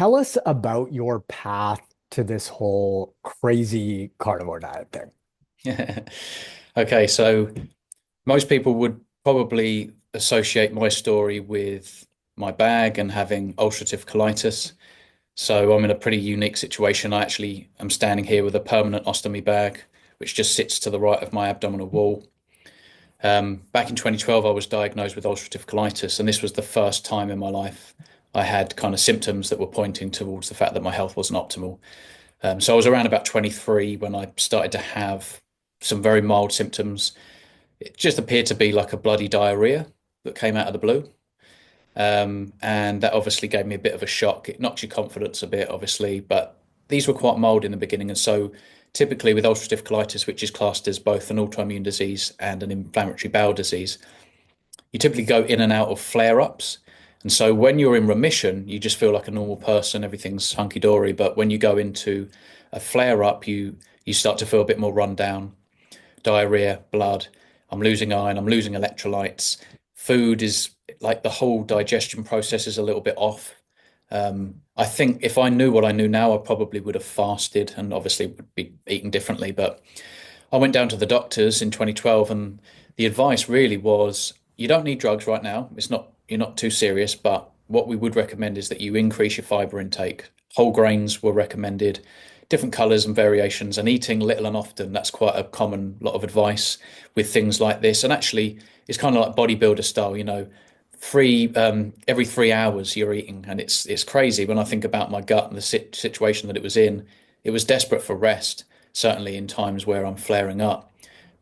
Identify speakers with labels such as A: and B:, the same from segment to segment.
A: tell us about your path to this whole crazy carnivore diet thing.
B: Okay, so most people would probably associate my story with my bag and having ulcerative colitis. So I'm in a pretty unique situation. I actually am standing here with a permanent ostomy bag, which just sits to the right of my abdominal wall. Back in 2012, I was diagnosed with ulcerative colitis, and this was the first time in my life I had kind of symptoms that were pointing towards the fact that my health wasn't optimal. So I was around about 23 when I started to have some very mild symptoms. It just appeared to be like a bloody diarrhea that came out of the blue. And that obviously gave me a bit of a shock. It knocked your confidence a bit, obviously, but these were quite mild in the beginning. And so typically with ulcerative colitis, which is classed as both an autoimmune disease and an inflammatory bowel disease, you typically go in and out of flare-ups. And so when you're in remission, you just feel like a normal person, everything's hunky-dory. But when you go into a flare-up, you start to feel a bit more run down, diarrhea, blood. I'm losing iron, I'm losing electrolytes. Food is like the whole digestion process is a little bit off. I think if I knew what I knew now, I probably would have fasted and obviously would be eating differently. But I went down to the doctors in 2012, and the advice really was you don't need drugs right now. It's not, you're not too serious, but what we would recommend is that you increase your fiber intake. Whole grains were recommended, different colors and variations, and eating little and often. That's quite a common lot of advice with things like this. And actually, it's kind of like bodybuilder style, every 3 hours you're eating, and it's crazy when I think about my gut and the situation that it was in. It was desperate for rest, certainly in times where I'm flaring up.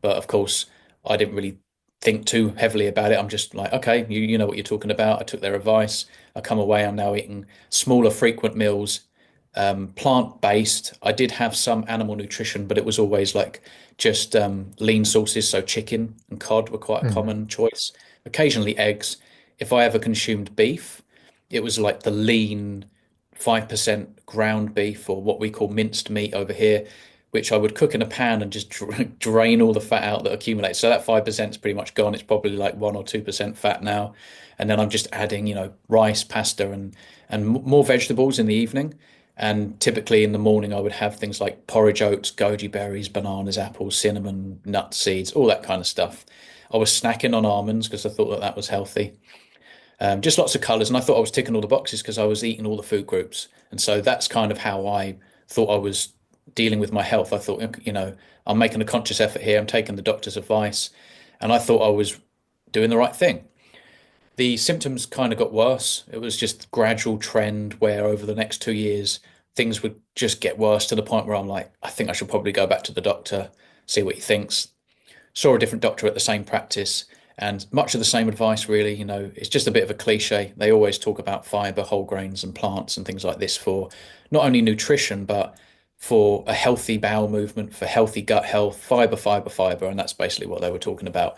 B: But of course, I didn't really think too heavily about it. I'm just like, okay, you know what you're talking about. I took their advice. I come away. I'm now eating smaller, frequent meals, plant-based. I did have some animal nutrition, but it was always like just lean sources. So chicken and cod were quite a
A: Mhm.
B: common choice. Occasionally eggs. If I ever consumed beef, it was like the lean 5% ground beef, or what we call minced meat over here, which I would cook in a pan and just drain all the fat out that accumulates. So that 5% is pretty much gone. It's probably like 1 or 2% fat now. And then I'm just adding, rice, pasta, and more vegetables in the evening. And typically in the morning, I would have things like porridge oats, goji berries, bananas, apples, cinnamon, nuts, seeds, all that kind of stuff. I was snacking on almonds because I thought that that was healthy. Just lots of colors. And I thought I was ticking all the boxes because I was eating all the food groups. And so that's kind of how I thought I was dealing with my health. I thought, I'm making a conscious effort here. I'm taking the doctor's advice. And I thought I was doing the right thing. The symptoms kind of got worse. It was just a gradual trend where over the next 2 years, things would just get worse to the point where I'm like, I think I should probably go back to the doctor, see what he thinks. Saw a different doctor at the same practice, and much of the same advice, really. It's just a bit of a cliche. They always talk about fiber, whole grains, and plants and things like this for not only nutrition, but for a healthy bowel movement, for healthy gut health, fiber, fiber, fiber. And that's basically what they were talking about.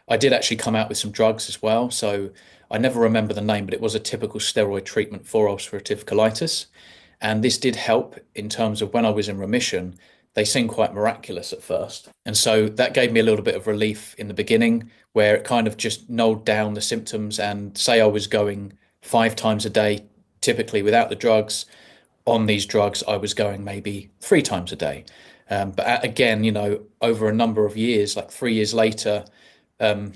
B: I did actually come out with some drugs as well. So I never remember the name, but it was a typical steroid treatment for ulcerative colitis. And this did help in terms of when I was in remission. They seemed quite miraculous at first. And so that gave me a little bit of relief in the beginning, where it kind of just nulled down the symptoms. And say I was going 5 times a day, typically without the drugs. On these drugs, I was going maybe 3 times a day. But again, over a number of years, like 3 years later, um,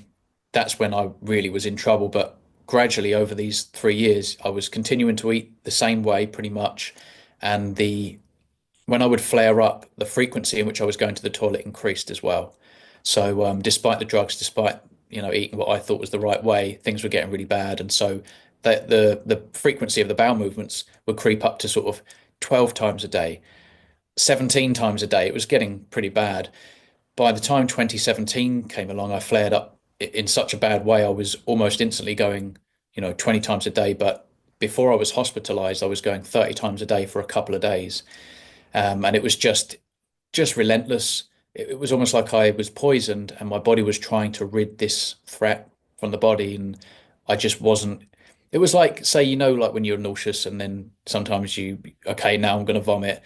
B: that's when I really was in trouble. But gradually over these 3 years, I was continuing to eat the same way pretty much. And when I would flare up, the frequency in which I was going to the toilet increased as well. So despite the drugs, despite eating what I thought was the right way, things were getting really bad. And so the frequency of the bowel movements would creep up to sort of 12 times a day, 17 times a day. It was getting pretty bad. By the time 2017 came along, I flared up in such a bad way. I was almost instantly going, 20 times a day. But before I was hospitalized, I was going 30 times a day for a couple of days. And it was just relentless. It was almost like I was poisoned and my body was trying to rid this threat from the body. And I just wasn't. It was like, say, like when you're nauseous and then sometimes okay, now I'm going to vomit.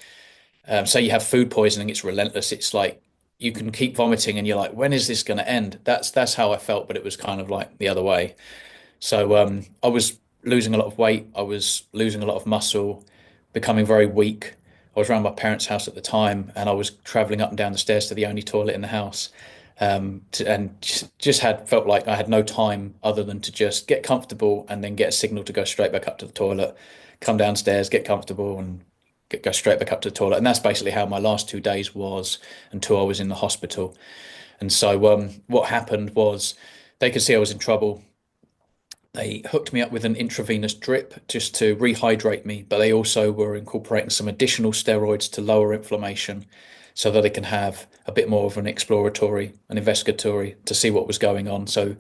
B: Say you have food poisoning, it's relentless. It's like you can keep vomiting and you're like, when is this going to end? That's how I felt, but it was kind of like the other way. So I was losing a lot of weight. I was losing a lot of muscle. becoming very weak. I was around my parents' house at the time, and I was traveling up and down the stairs to the only toilet in the house, and just had felt like I had no time other than to just get comfortable and then get a signal to go straight back up to the toilet, come downstairs, get comfortable, and go straight back up to the toilet. And that's basically how my last 2 days was until I was in the hospital. And so, what happened was they could see I was in trouble. They hooked me up with an intravenous drip just to rehydrate me, but they also were incorporating some additional steroids to lower inflammation so that they can have a bit more of an exploratory, an investigatory to see what was going on. So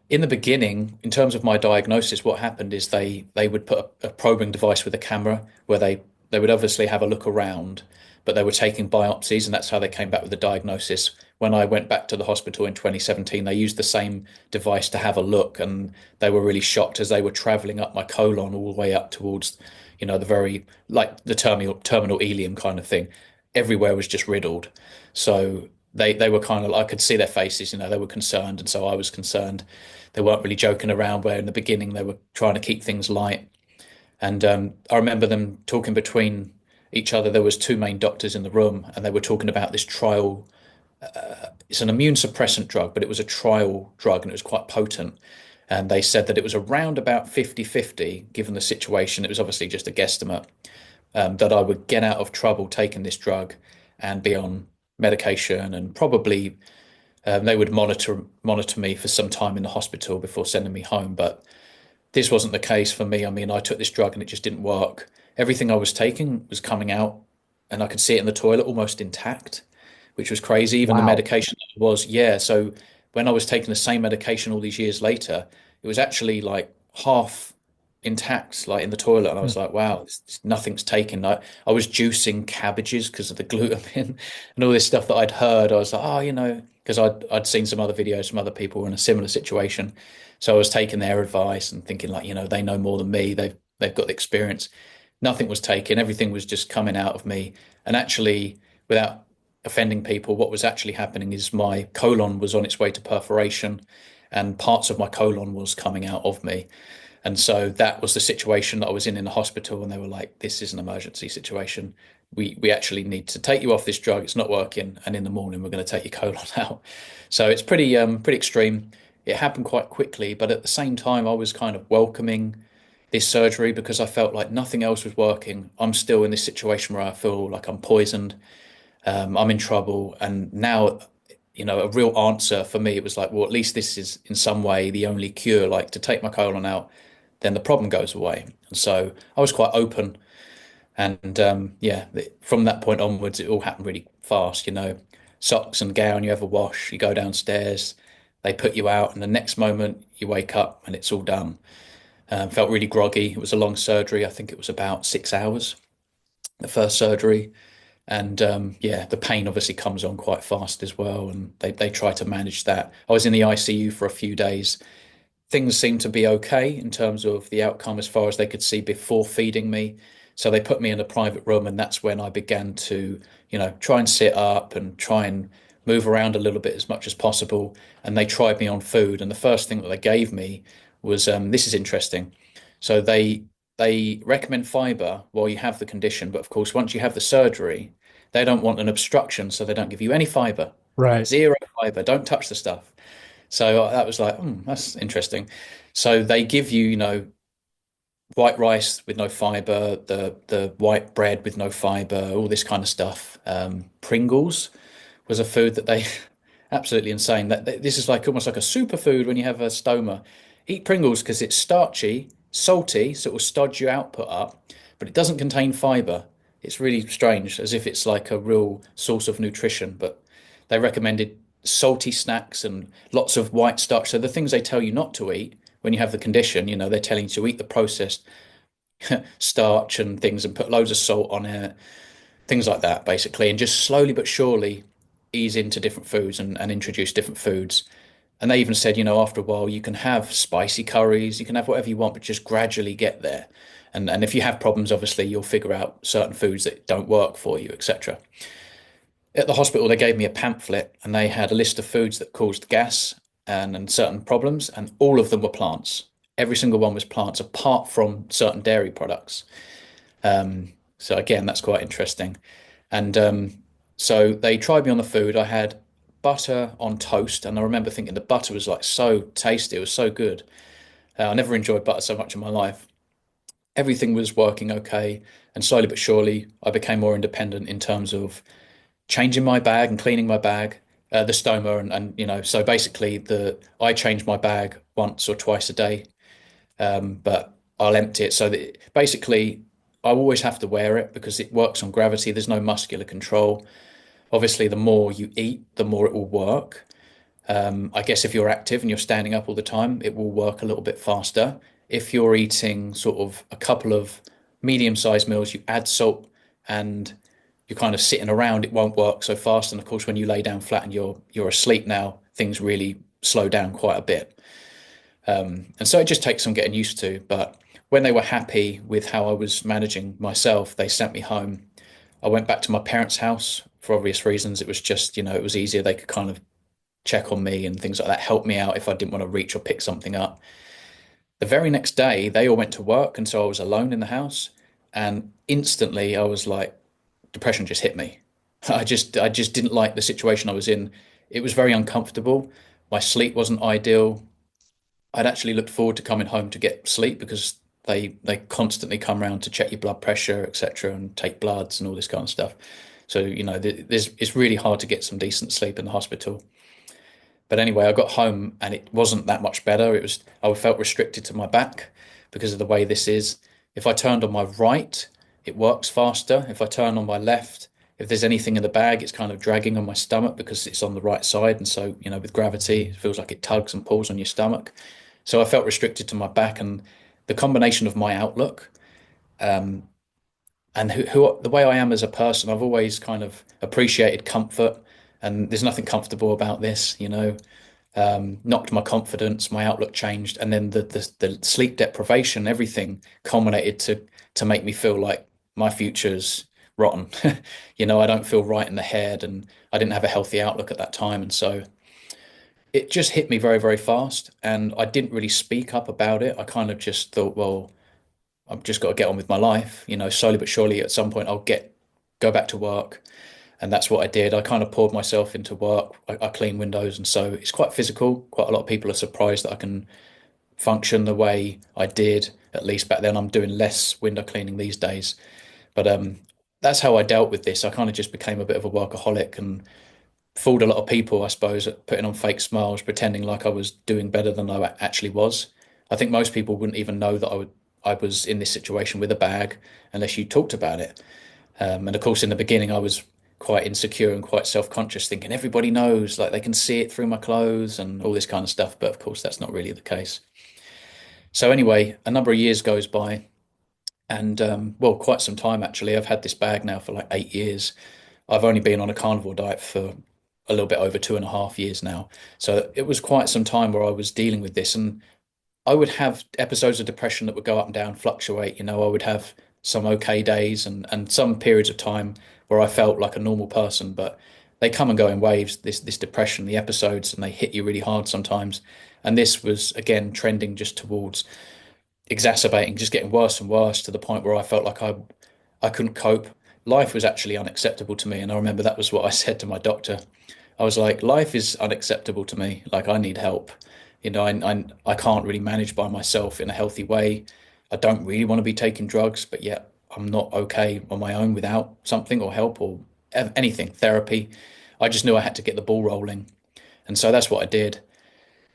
B: in the beginning, in terms of my diagnosis, what happened is they would put a probing device with a camera where they would obviously have a look around, but they were taking biopsies, and that's how they came back with the diagnosis. When I went back to the hospital in 2017, they used the same device to have a look, and they were really shocked as they were traveling up my colon all the way up towards, the very like the terminal ileum kind of thing. Everywhere was just riddled. So they were kind of, I could see their faces, they were concerned, and so I was concerned. They weren't really joking around, where in the beginning they were trying to keep things light. And I remember them talking between each other. There was two main doctors in the room, and they were talking about this trial. It's an immune suppressant drug, but it was a trial drug, and it was quite potent. And they said that it was around about 50-50, given the situation. It was obviously just a guesstimate, that I would get out of trouble taking this drug and be on medication, and probably they would monitor me for some time in the hospital before sending me home. But this wasn't the case for me. I mean, I took this drug and it just didn't work. Everything I was taking was coming out, and I could see it in the toilet almost intact, which was crazy. Even the
A: Wow.
B: medication was, yeah. So when I was taking the same medication all these years later, it was actually like half intact, like in the toilet. And I
A: Hmm.
B: was like, wow, nothing's taken. I was juicing cabbages because of the glutamine and all this stuff that I'd heard. I was like, oh, because I'd seen some other videos from other people in a similar situation. So I was taking their advice and thinking like, they know more than me. They've got the experience. Nothing was taken. Everything was just coming out of me. And actually, without offending people, what was actually happening is my colon was on its way to perforation, and parts of my colon was coming out of me. And so that was the situation that I was in the hospital, and they were like, "This is an emergency situation. We actually need to take you off this drug. It's not working, and in the morning we're going to take your colon out." So it's pretty extreme. It happened quite quickly, but at the same time, I was kind of welcoming this surgery because I felt like nothing else was working. I'm still in this situation where I feel like I'm poisoned. I'm in trouble, and now, a real answer for me, it was like, well, at least this is in some way the only cure, like to take my colon out, then the problem goes away. And so I was quite open. And yeah, from that point onwards, it all happened really fast. Socks and gown, you have a wash, you go downstairs, they put you out, and the next moment you wake up and it's all done. Felt really groggy. It was a long surgery. I think it was about 6 hours, the first surgery. And yeah, the pain obviously comes on quite fast as well. And they try to manage that. I was in the ICU for a few days. Things seemed to be okay in terms of the outcome as far as they could see before feeding me. So they put me in a private room, and that's when I began to, try and sit up and try and move around a little bit as much as possible. And they tried me on food, and the first thing that they gave me was this is interesting. So they recommend fiber while you have the condition, but of course, once you have the surgery, they don't want an obstruction, so they don't give you any fiber,
A: Right.
B: zero fiber. Don't touch the stuff. So that was like, that's interesting. So they give you, white rice with no fiber, the white bread with no fiber, all this kind of stuff. Pringles was a food that they absolutely insane. This is like almost like a superfood when you have a stoma. Eat Pringles because it's starchy, salty, so it will stodge your output up, but it doesn't contain fiber. It's really strange, as if it's like a real source of nutrition. But they recommended salty snacks and lots of white starch. So the things they tell you not to eat when you have the condition, they're telling you to eat the processed starch and things and put loads of salt on it, things like that, basically, and just slowly but surely ease into different foods and introduce different foods. And they even said, after a while, you can have spicy curries, you can have whatever you want, but just gradually get there. And if you have problems, obviously, you'll figure out certain foods that don't work for you, etc. At the hospital, they gave me a pamphlet, and they had a list of foods that caused gas and certain problems, and all of them were plants. Every single one was plants, apart from certain dairy products. So again, that's quite interesting. And so they tried me on the food. I had butter on toast, and I remember thinking the butter was like so tasty. It was so good. I never enjoyed butter so much in my life. Everything was working okay, and slowly but surely, I became more independent in terms of changing my bag and cleaning my bag, the stoma, and so basically the I change my bag once or twice a day, but I'll empty it so that basically I always have to wear it because it works on gravity. There's no muscular control. Obviously, the more you eat, the more it will work. I guess if you're active and you're standing up all the time, it will work a little bit faster. If you're eating sort of a couple of medium-sized meals, you add salt and you're kind of sitting around, it won't work so fast. And of course, when you lay down flat and you're asleep now, things really slow down quite a bit. And so it just takes some getting used to. But when they were happy with how I was managing myself, they sent me home. I went back to my parents' house for obvious reasons. It was just, it was easier. They could kind of check on me and things like that, help me out if I didn't want to reach or pick something up. The very next day, they all went to work, and so I was alone in the house. And instantly, I was like, depression just hit me. I just didn't like the situation I was in. It was very uncomfortable. My sleep wasn't ideal. I'd actually looked forward to coming home to get sleep because they constantly come around to check your blood pressure, etc., and take bloods and all this kind of stuff. So, it's really hard to get some decent sleep in the hospital. But anyway, I got home and it wasn't that much better. I felt restricted to my back because of the way this is. If I turned on my right, it works faster. If I turn on my left, if there's anything in the bag, it's kind of dragging on my stomach because it's on the right side. And so, with gravity, it feels like it tugs and pulls on your stomach. So I felt restricted to my back, and the combination of my outlook, um, and the way I am as a person, I've always kind of appreciated comfort, and there's nothing comfortable about this, knocked my confidence, my outlook changed, and then the sleep deprivation, everything culminated to make me feel like my future's rotten. I don't feel right in the head, and I didn't have a healthy outlook at that time, and so it just hit me very, very fast, and I didn't really speak up about it. I kind of just thought, well, I've just got to get on with my life, slowly but surely at some point go back to work. And that's what I did. I kind of poured myself into work. I clean windows, and so it's quite physical. Quite a lot of people are surprised that I can function the way I did, at least back then. I'm doing less window cleaning these days. But that's how I dealt with this. I kind of just became a bit of a workaholic and fooled a lot of people, I suppose, at putting on fake smiles, pretending like I was doing better than I actually was. I think most people wouldn't even know that I was in this situation with a bag unless you talked about it. And of course, in the beginning, I was quite insecure and quite self-conscious, thinking everybody knows, like they can see it through my clothes and all this kind of stuff. But of course, that's not really the case. So anyway, a number of years goes by, and well, quite some time actually. I've had this bag now for like 8 years. I've only been on a carnivore diet for a little bit over 2.5 years now. So it was quite some time where I was dealing with this, and I would have episodes of depression that would go up and down, fluctuate. I would have some okay days and some periods of time where I felt like a normal person, but they come and go in waves, this depression, the episodes, and they hit you really hard sometimes. And this was again trending just towards exacerbating, just getting worse and worse to the point where I felt like I couldn't cope. Life was actually unacceptable to me. And I remember that was what I said to my doctor. I was like, life is unacceptable to me. Like, I need help. I can't really manage by myself in a healthy way. I don't really want to be taking drugs, but yet I'm not okay on my own without something or help or anything, therapy. I just knew I had to get the ball rolling. And so that's what I did.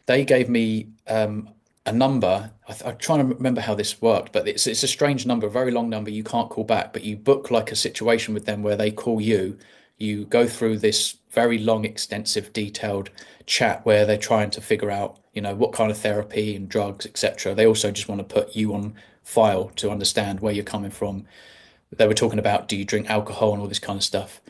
B: They gave me a number. I'm trying to remember how this worked, but it's a strange number, a very long number you can't call back, but you book like a situation with them where they call you. You go through this very long, extensive, detailed chat where they're trying to figure out, what kind of therapy and drugs, etc. They also just want to put you on file to understand where you're coming from. They were talking about, do you drink alcohol and all this kind of stuff.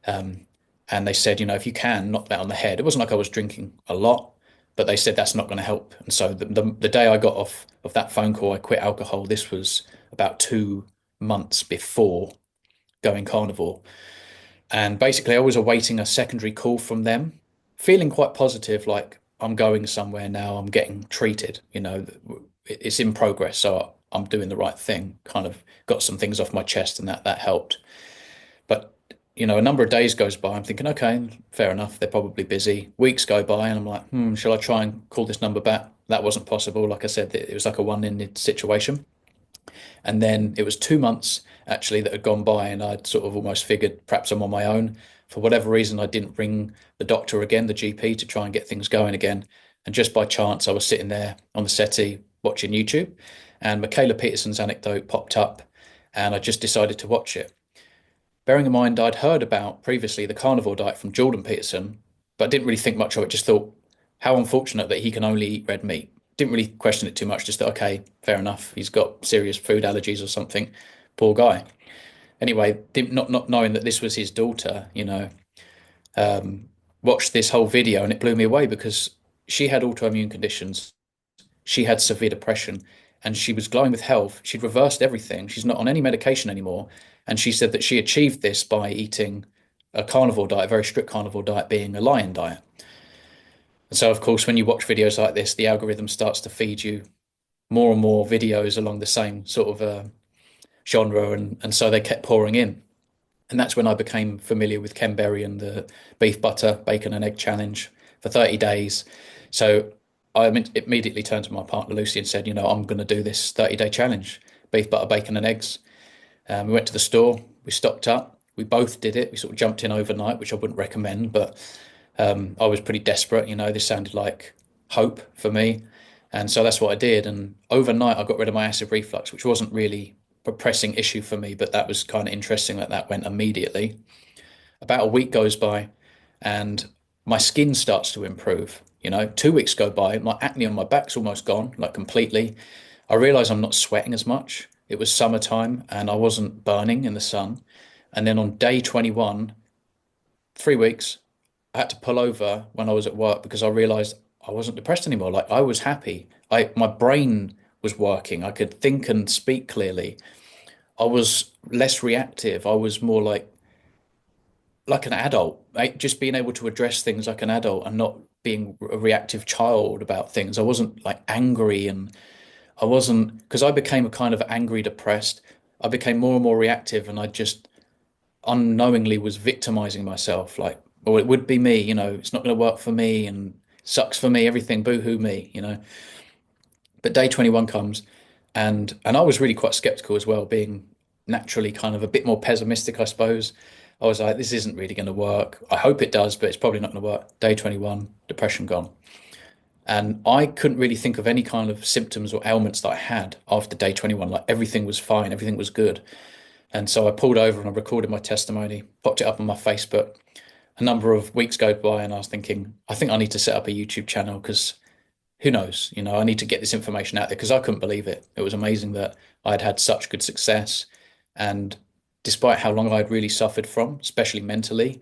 B: Um, and they said, if you can, knock that on the head. It wasn't like I was drinking a lot, but they said that's not going to help. And so the day I got off of that phone call, I quit alcohol. This was about 2 months before going carnivore. And basically, I was awaiting a secondary call from them, feeling quite positive, like I'm going somewhere now, I'm getting treated, it's in progress. So I'm doing the right thing. Kind of got some things off my chest, and that helped. But a number of days goes by. I'm thinking, okay, fair enough. They're probably busy. Weeks go by, and I'm like, shall I try and call this number back? That wasn't possible. Like I said, it was like a one-ended situation. And then it was 2 months actually that had gone by, and I'd sort of almost figured perhaps I'm on my own. For whatever reason, I didn't ring the doctor again, the GP, to try and get things going again. And just by chance, I was sitting there on the settee watching YouTube, and Michaela Peterson's anecdote popped up, and I just decided to watch it. Bearing in mind, I'd heard about previously the carnivore diet from Jordan Peterson, but didn't really think much of it. Just thought, how unfortunate that he can only eat red meat. Didn't really question it too much. Just thought, okay, fair enough. He's got serious food allergies or something. Poor guy. Anyway, not knowing that this was his daughter, watched this whole video, and it blew me away because she had autoimmune conditions. She had severe depression, and she was glowing with health. She'd reversed everything. She's not on any medication anymore. And she said that she achieved this by eating a carnivore diet, a very strict carnivore diet, being a lion diet. And so, of course, when you watch videos like this, the algorithm starts to feed you more and more videos along the same sort of genre. And so they kept pouring in. And that's when I became familiar with Ken Berry and the beef butter, bacon and egg challenge for 30 days. So I immediately turned to my partner Lucy and said, I'm going to do this 30-day challenge, beef butter, bacon and eggs. We went to the store, we stocked up, we both did it. We sort of jumped in overnight, which I wouldn't recommend, but I was pretty desperate. This sounded like hope for me. And so that's what I did. And overnight, I got rid of my acid reflux, which wasn't really a pressing issue for me, but that was kind of interesting that went immediately. About a week goes by, and my skin starts to improve. 2 weeks go by, my acne on my back's almost gone, like completely. I realize I'm not sweating as much. It was summertime and I wasn't burning in the sun. And then on day 21, 3 weeks, I had to pull over when I was at work because I realized I wasn't depressed anymore. Like I was happy. My brain was working. I could think and speak clearly. I was less reactive. I was more like an adult, like just being able to address things like an adult and not being a reactive child about things. I wasn't like angry, and I wasn't, because I became a kind of angry, depressed. I became more and more reactive, and I just unknowingly was victimizing myself. Like, well, it would be me, it's not going to work for me, and sucks for me, everything, boo-hoo me. But day 21 comes, and I was really quite skeptical as well, being naturally kind of a bit more pessimistic, I suppose. I was like, this isn't really going to work. I hope it does, but it's probably not going to work. Day 21, depression gone. And I couldn't really think of any kind of symptoms or ailments that I had after day 21. Like everything was fine, everything was good. And so I pulled over and I recorded my testimony, popped it up on my Facebook. A number of weeks go by, and I was thinking, I think I need to set up a YouTube channel because who knows? I need to get this information out there because I couldn't believe it. It was amazing that I'd had such good success. And despite how long I'd really suffered from, especially mentally,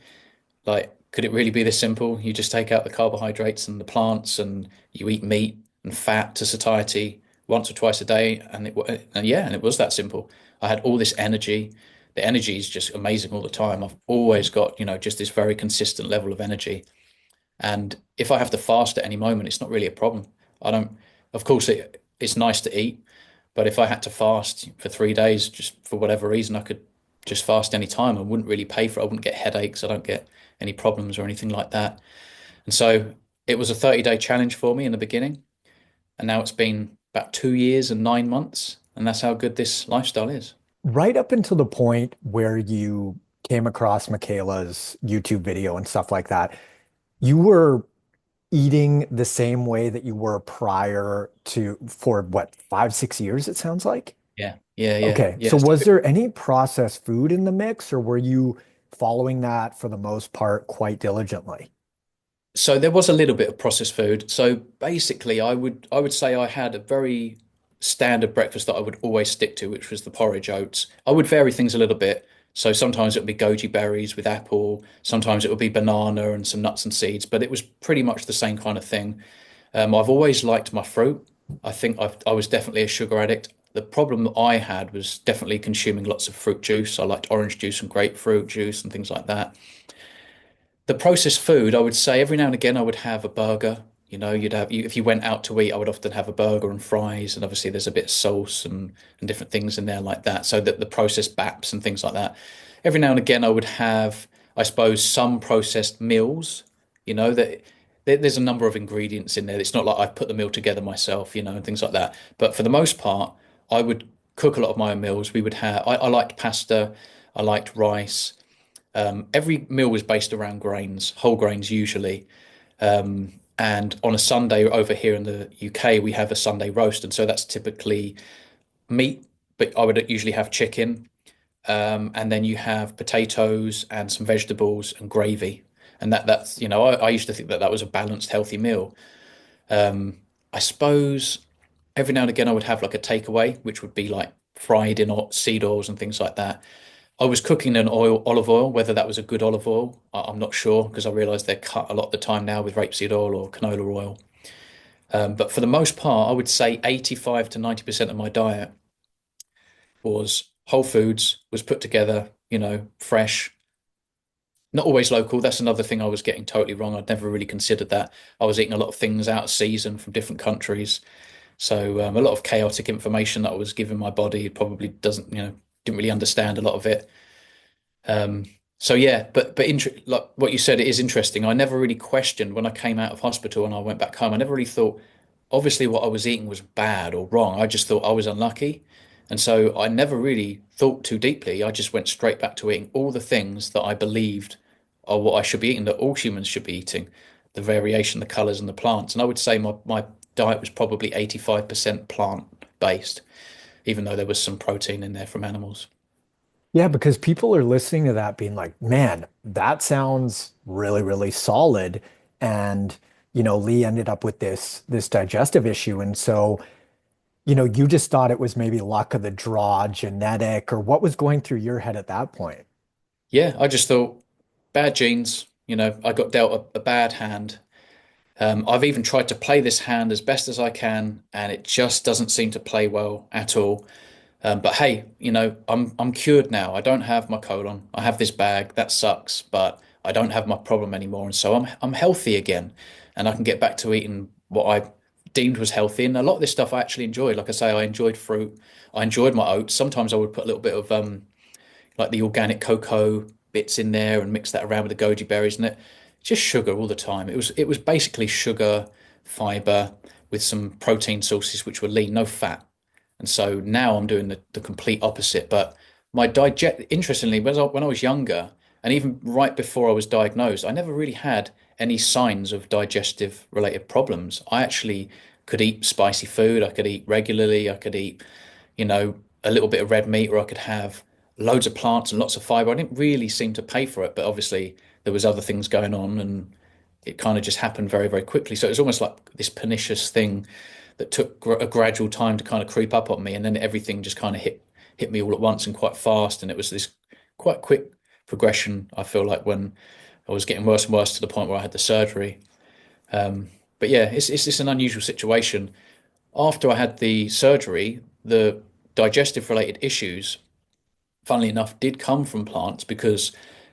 B: like, could it really be this simple? You just take out the carbohydrates and the plants and you eat meat and fat to satiety once or twice a day. And it was that simple. I had all this energy. The energy is just amazing all the time. I've always got, just this very consistent level of energy. And if I have to fast at any moment, it's not really a problem. I don't, of course, it's nice to eat, but if I had to fast for 3 days, just for whatever reason, I could just fast any time. I wouldn't really pay for it. I wouldn't get headaches. I don't get any problems or anything like that. And so it was a 30-day challenge for me in the beginning. And now it's been about 2 years and 9 months. And that's how good this lifestyle is.
A: Right up until the point where you came across Michaela's YouTube video and stuff like that, you were eating the same way that you were prior to for what, 5, 6 years, it sounds like?
B: Yeah, yeah, yeah,
A: Okay.
B: yeah.
A: So was there any processed food in the mix, or were you following that for the most part quite diligently?
B: So there was a little bit of processed food. So basically, I would say I had a very standard breakfast that I would always stick to, which was the porridge oats. I would vary things a little bit. So sometimes it would be goji berries with apple. Sometimes it would be banana and some nuts and seeds. But it was pretty much the same kind of thing. I've always liked my fruit. I think I was definitely a sugar addict. The problem that I had was definitely consuming lots of fruit juice. I liked orange juice and grapefruit juice and things like that. The processed food, I would say every now and again I would have a burger. if you went out to eat, I would often have a burger and fries, and obviously there's a bit of sauce and different things in there like that. So that the processed baps and things like that. Every now and again, I would have, I suppose, some processed meals. That there's a number of ingredients in there. It's not like I put the meal together myself, and things like that. But for the most part, I would cook a lot of my own meals. We would have, I liked pasta, I liked rice. Every meal was based around grains, whole grains usually. And on a Sunday over here in the UK, we have a Sunday roast, and so that's typically meat, but I would usually have chicken, and then you have potatoes and some vegetables and gravy, and I used to think that that was a balanced, healthy meal. I suppose every now and again I would have like a takeaway, which would be like fried in seed oils and things like that. I was cooking in olive oil. Whether that was a good olive oil, I'm not sure because I realize they're cut a lot of the time now with rapeseed oil or canola oil. But for the most part, I would say 85 to 90% of my diet was whole foods, was put together, fresh, not always local. That's another thing I was getting totally wrong. I'd never really considered that. I was eating a lot of things out of season from different countries. So a lot of chaotic information that I was giving my body probably didn't really understand a lot of it. Um, so yeah, but like what you said, it is interesting. I never really questioned when I came out of hospital and I went back home. I never really thought, obviously, what I was eating was bad or wrong. I just thought I was unlucky, and so I never really thought too deeply. I just went straight back to eating all the things that I believed are what I should be eating, that all humans should be eating, the variation, the colors, and the plants. And I would say my diet was probably 85% plant based, even though there was some protein in there from animals.
A: Yeah, because people are listening to that being like, man, that sounds really, really solid. And, Lee ended up with this digestive issue. And so, you just thought it was maybe luck of the draw, genetic, or what was going through your head at that point?
B: Yeah, I just thought bad genes. I got dealt a bad hand. I've even tried to play this hand as best as I can, and it just doesn't seem to play well at all. But hey, I'm cured now. I don't have my colon. I have this bag that sucks, but I don't have my problem anymore, and so I'm healthy again, and I can get back to eating what I deemed was healthy. And a lot of this stuff I actually enjoyed. Like I say, I enjoyed fruit. I enjoyed my oats. Sometimes I would put a little bit of like the organic cocoa bits in there and mix that around with the goji berries and it just sugar all the time. It was basically sugar, fiber with some protein sources which were lean, no fat. And so now I'm doing the complete opposite. But interestingly, when I was younger, and even right before I was diagnosed, I never really had any signs of digestive related problems. I actually could eat spicy food. I could eat regularly. I could eat, a little bit of red meat, or I could have loads of plants and lots of fiber. I didn't really seem to pay for it, but obviously there was other things going on, and it kind of just happened very, very quickly. So it was almost like this pernicious thing that took a gradual time to kind of creep up on me, and then everything just kind of hit me all at once and quite fast. And it was this quite quick progression. I feel like when I was getting worse and worse to the point where I had the surgery. But yeah, it's just an unusual situation. After I had the surgery, the digestive related issues, funnily enough, did come from plants because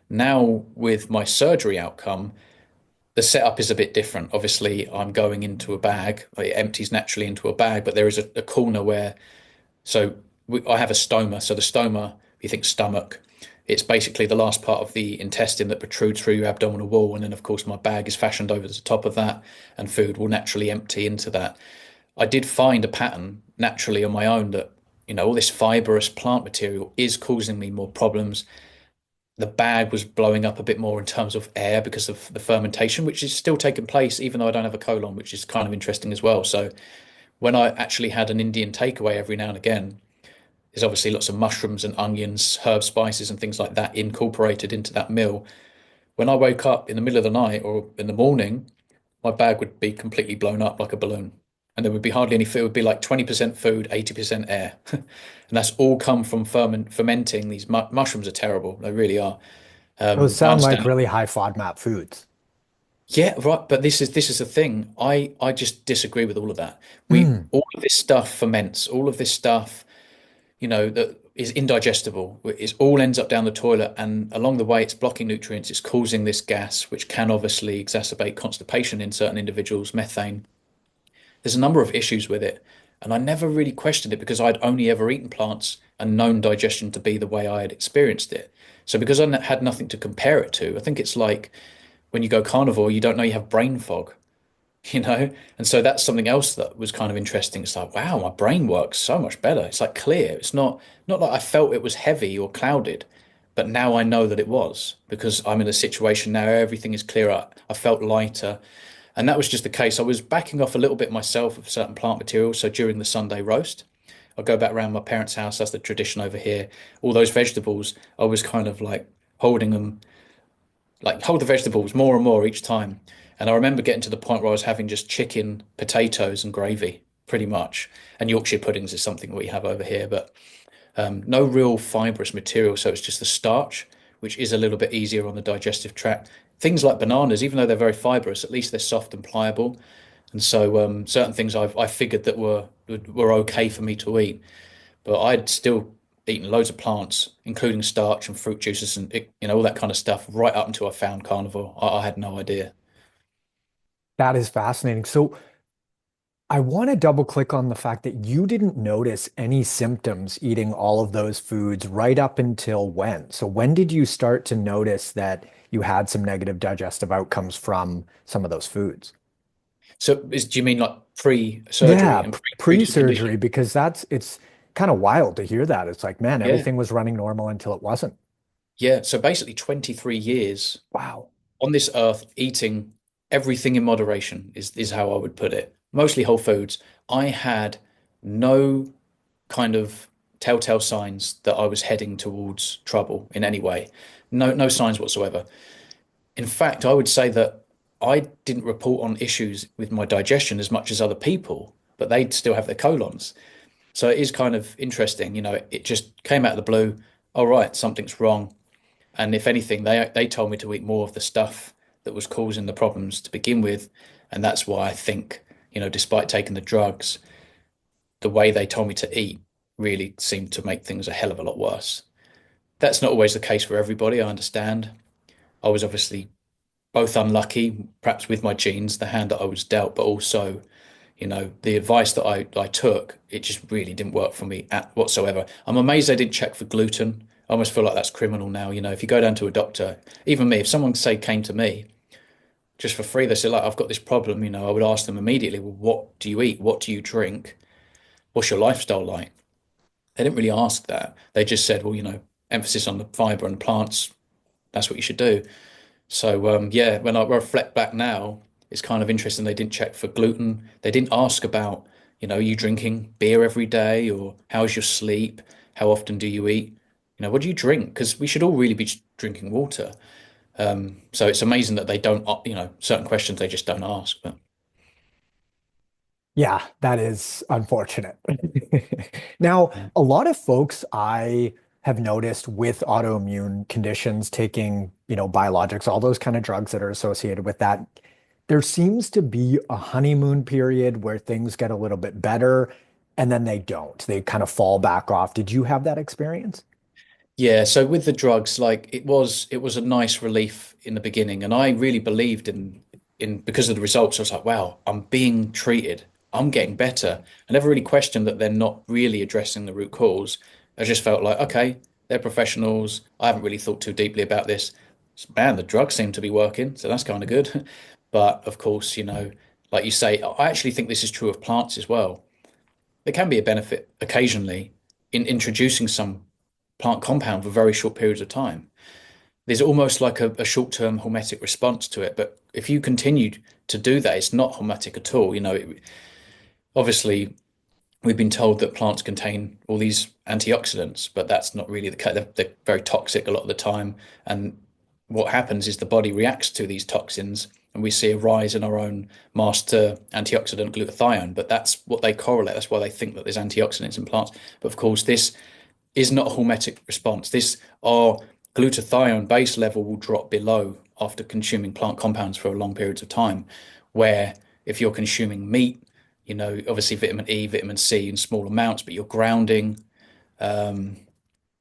B: now with my surgery outcome, the setup is a bit different. Obviously, I'm going into a bag. It empties naturally into a bag, but there is a corner where, I have a stoma. So the stoma, if you think stomach, it's basically the last part of the intestine that protrudes through your abdominal wall. And then, of course, my bag is fashioned over the top of that, and food will naturally empty into that. I did find a pattern naturally on my own that, all this fibrous plant material is causing me more problems. The bag was blowing up a bit more in terms of air because of the fermentation, which is still taking place, even though I don't have a colon, which is kind of interesting as well. So when I actually had an Indian takeaway every now and again, there's obviously lots of mushrooms and onions, herb spices, and things like that incorporated into that meal. When I woke up in the middle of the night or in the morning, my bag would be completely blown up like a balloon. And there would be hardly any food. It would be like 20% food, 80% air. And that's all come from fermenting. These mushrooms are terrible. They really are.
A: Those
B: I
A: sound like
B: understand.
A: really high FODMAP foods.
B: Yeah, right. But this is the thing. I just disagree with all of that. We
A: Mm.
B: all of this stuff ferments. All of this stuff, that is indigestible. It all ends up down the toilet, and along the way, it's blocking nutrients. It's causing this gas, which can obviously exacerbate constipation in certain individuals, methane. There's a number of issues with it, and I never really questioned it because I'd only ever eaten plants and known digestion to be the way I had experienced it. So because I had nothing to compare it to, I think it's like when you go carnivore, you don't know you have brain fog. And so that's something else that was kind of interesting. It's like, wow, my brain works so much better. It's like clear. It's not like I felt it was heavy or clouded, but now I know that it was because I'm in a situation now, everything is clearer. I felt lighter. And that was just the case. I was backing off a little bit myself of certain plant materials. So during the Sunday roast, I'll go back around my parents' house. That's the tradition over here. All those vegetables, I was kind of like holding them, like hold the vegetables more and more each time. And I remember getting to the point where I was having just chicken, potatoes, and gravy, pretty much. And Yorkshire puddings is something we have over here, but no real fibrous material. So it's just the starch, which is a little bit easier on the digestive tract. Things like bananas, even though they're very fibrous, at least they're soft and pliable. And so certain things I figured that were okay for me to eat, but I'd still eaten loads of plants, including starch and fruit juices and all that kind of stuff, right up until I found carnivore. I had no idea.
A: That is fascinating. So I want to double click on the fact that you didn't notice any symptoms eating all of those foods right up until when? So when did you start to notice that you had some negative digestive outcomes from some of those foods?
B: So do you mean like pre-surgery
A: Yeah,
B: and pre-treated
A: pre-surgery,
B: condition?
A: because it's kind of wild to hear that. It's like, man,
B: Yeah.
A: everything was running normal until it wasn't.
B: Yeah. So basically 23 years
A: Wow.
B: on this earth eating everything in moderation is how I would put it. Mostly whole foods. I had no kind of telltale signs that I was heading towards trouble in any way. No signs whatsoever. In fact, I would say that I didn't report on issues with my digestion as much as other people, but they'd still have their colons. So it is kind of interesting, it just came out of the blue. All right, something's wrong. And if anything, they told me to eat more of the stuff that was causing the problems to begin with. And that's why I think, despite taking the drugs, the way they told me to eat really seemed to make things a hell of a lot worse. That's not always the case for everybody, I understand. I was obviously both unlucky, perhaps with my genes, the hand that I was dealt, but also, the advice that I took, it just really didn't work for me at whatsoever. I'm amazed they didn't check for gluten. I almost feel like that's criminal now. If you go down to a doctor, even me, if someone say came to me just for free, they said like I've got this problem, I would ask them immediately, well, what do you eat? What do you drink? What's your lifestyle like? They didn't really ask that. They just said, well, emphasis on the fiber and plants. That's what you should do. So yeah, when I reflect back now, it's kind of interesting they didn't check for gluten. They didn't ask about, you drinking beer every day or how's your sleep? How often do you eat? What do you drink? Because we should all really be drinking water. So it's amazing that they don't, certain questions they just don't ask. But
A: Yeah, that is unfortunate. Now,
B: yeah.
A: a lot of folks I have noticed with autoimmune conditions taking, biologics, all those kind of drugs that are associated with that, there seems to be a honeymoon period where things get a little bit better and then they don't. They kind of fall back off. Did you have that experience?
B: Yeah, so with the drugs, like it was a nice relief in the beginning, and I really believed in because of the results. I was like, wow, I'm being treated. I'm getting better. I never really questioned that they're not really addressing the root cause. I just felt like, okay, they're professionals. I haven't really thought too deeply about this. Man, the drugs seem to be working, so that's kind of good. But of course, like you say, I actually think this is true of plants as well. There can be a benefit occasionally in introducing some plant compound for very short periods of time. There's almost like a short-term hormetic response to it, but if you continue to do that, it's not hormetic at all. Obviously, we've been told that plants contain all these antioxidants, but that's not really the case. They're very toxic a lot of the time, and what happens is the body reacts to these toxins, and we see a rise in our own master antioxidant glutathione. But that's what they correlate. That's why they think that there's antioxidants in plants. But of course, this is not a hormetic response. This our glutathione base level will drop below after consuming plant compounds for long periods of time. Where if you're consuming meat, obviously vitamin E, vitamin C in small amounts, but you're grounding.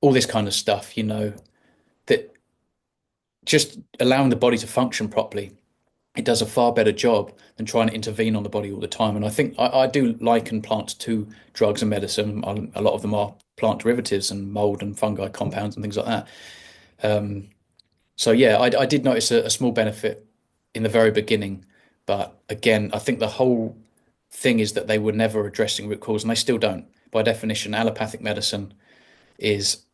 B: all this kind of stuff, that just allowing the body to function properly, it does a far better job than trying to intervene on the body all the time. And I think I do liken plants to drugs and medicine. A lot of them are plant derivatives and mold and fungi compounds and things like that. Um, so yeah, I did notice a small benefit in the very beginning, but again, I think the whole thing is that they were never addressing root cause, and they still don't. By definition, allopathic medicine is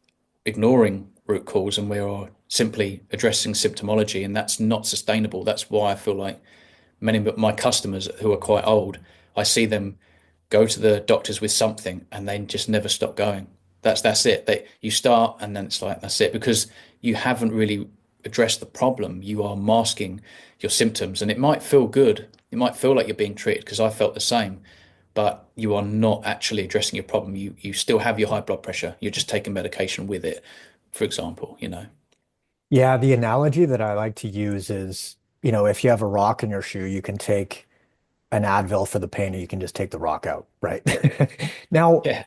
B: ignoring root cause, and we are simply addressing symptomology, and that's not sustainable. That's why I feel like many of my customers who are quite old, I see them go to the doctors with something and they just never stop going. That's it. You start and then it's like that's it because you haven't really addressed the problem. You are masking your symptoms, and it might feel good. It might feel like you're being treated because I felt the same, but you are not actually addressing your problem. You still have your high blood pressure. You're just taking medication with it, for example.
A: Yeah, the analogy that I like to use is, if you have a rock in your shoe, you can take an Advil for the pain and you can just take the rock out, right? Now,
B: Yeah.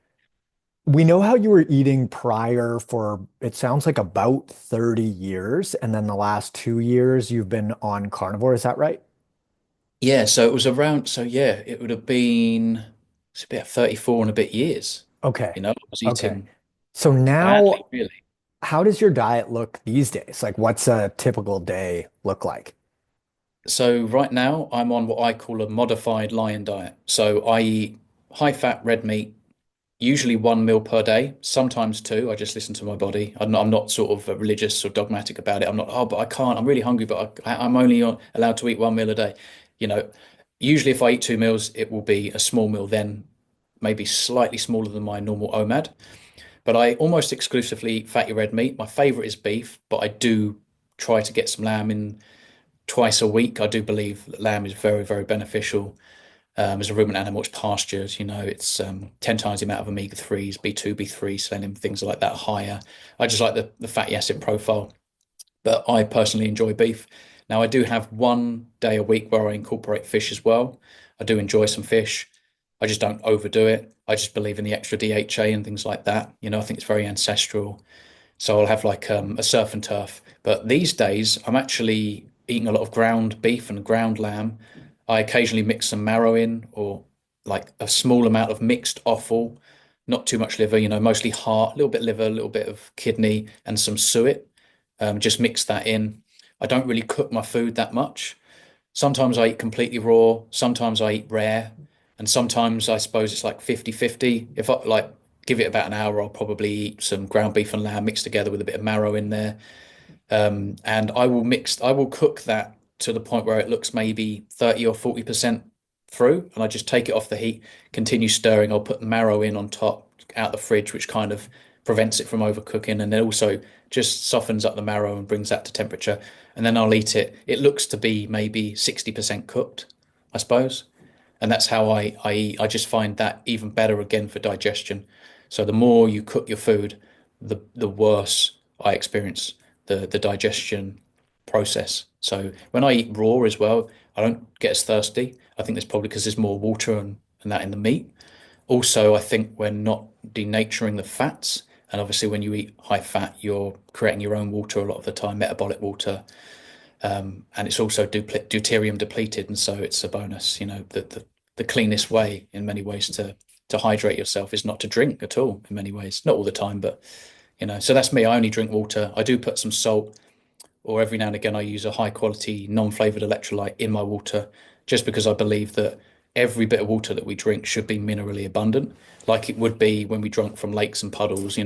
A: we know how you were eating prior for, it sounds like about 30 years, and then the last 2 years you've been on carnivore. Is that right?
B: Yeah, so it was around, so yeah, it would have been it's about 34 and a bit years.
A: Okay.
B: I was
A: Okay.
B: eating
A: So now,
B: badly, really.
A: how does your diet look these days? Like, what's a typical day look like?
B: So right now I'm on what I call a modified lion diet. So I eat high fat red meat, usually 1 meal per day, sometimes two. I just listen to my body. I'm not sort of religious or dogmatic about it. I'm not, oh, but I can't. I'm really hungry, but I'm only allowed to eat 1 meal a day. You know, Usually if I eat 2 meals, it will be a small meal, then maybe slightly smaller than my normal OMAD. But I almost exclusively eat fatty red meat. My favorite is beef, but I do try to get some lamb in twice a week. I do believe that lamb is very, very beneficial as a ruminant animal. It's pastured, it's 10 times the amount of omega 3s, B2, B3, selenium, things like that higher. I just like the fatty acid profile, but I personally enjoy beef. Now, I do have 1 day a week where I incorporate fish as well. I do enjoy some fish. I just don't overdo it. I just believe in the extra DHA and things like that. I think it's very ancestral. So I'll have like a surf and turf. But these days, I'm actually eating a lot of ground beef and ground lamb. I occasionally mix some marrow in or like a small amount of mixed offal, not too much liver, mostly heart, a little bit liver, a little bit of kidney, and some suet. Just mix that in. I don't really cook my food that much. Sometimes I eat completely raw, sometimes I eat rare, and sometimes I suppose it's like 50-50. If I like give it about an hour, I'll probably eat some ground beef and lamb mixed together with a bit of marrow in there. And I will cook that to the point where it looks maybe 30 or 40% through, and I just take it off the heat, continue stirring. I'll put the marrow in on top out the fridge, which kind of prevents it from overcooking, and it also just softens up the marrow and brings that to temperature. And then I'll eat it. It looks to be maybe 60% cooked, I suppose. And that's how I eat. I just find that even better again for digestion. So the more you cook your food, the worse I experience the digestion process. So when I eat raw as well, I don't get as thirsty. I think that's probably because there's more water and that in the meat. Also, I think we're not denaturing the fats. And obviously, when you eat high fat, you're creating your own water a lot of the time, metabolic water. And it's also deuterium depleted. And so it's a bonus. The cleanest way in many ways to hydrate yourself is not to drink at all in many ways. Not all the time, but so that's me. I only drink water. I do put some salt, or every now and again I use a high quality non-flavored electrolyte in my water, just because I believe that every bit of water that we drink should be minerally abundant, like it would be when we drunk from lakes and puddles.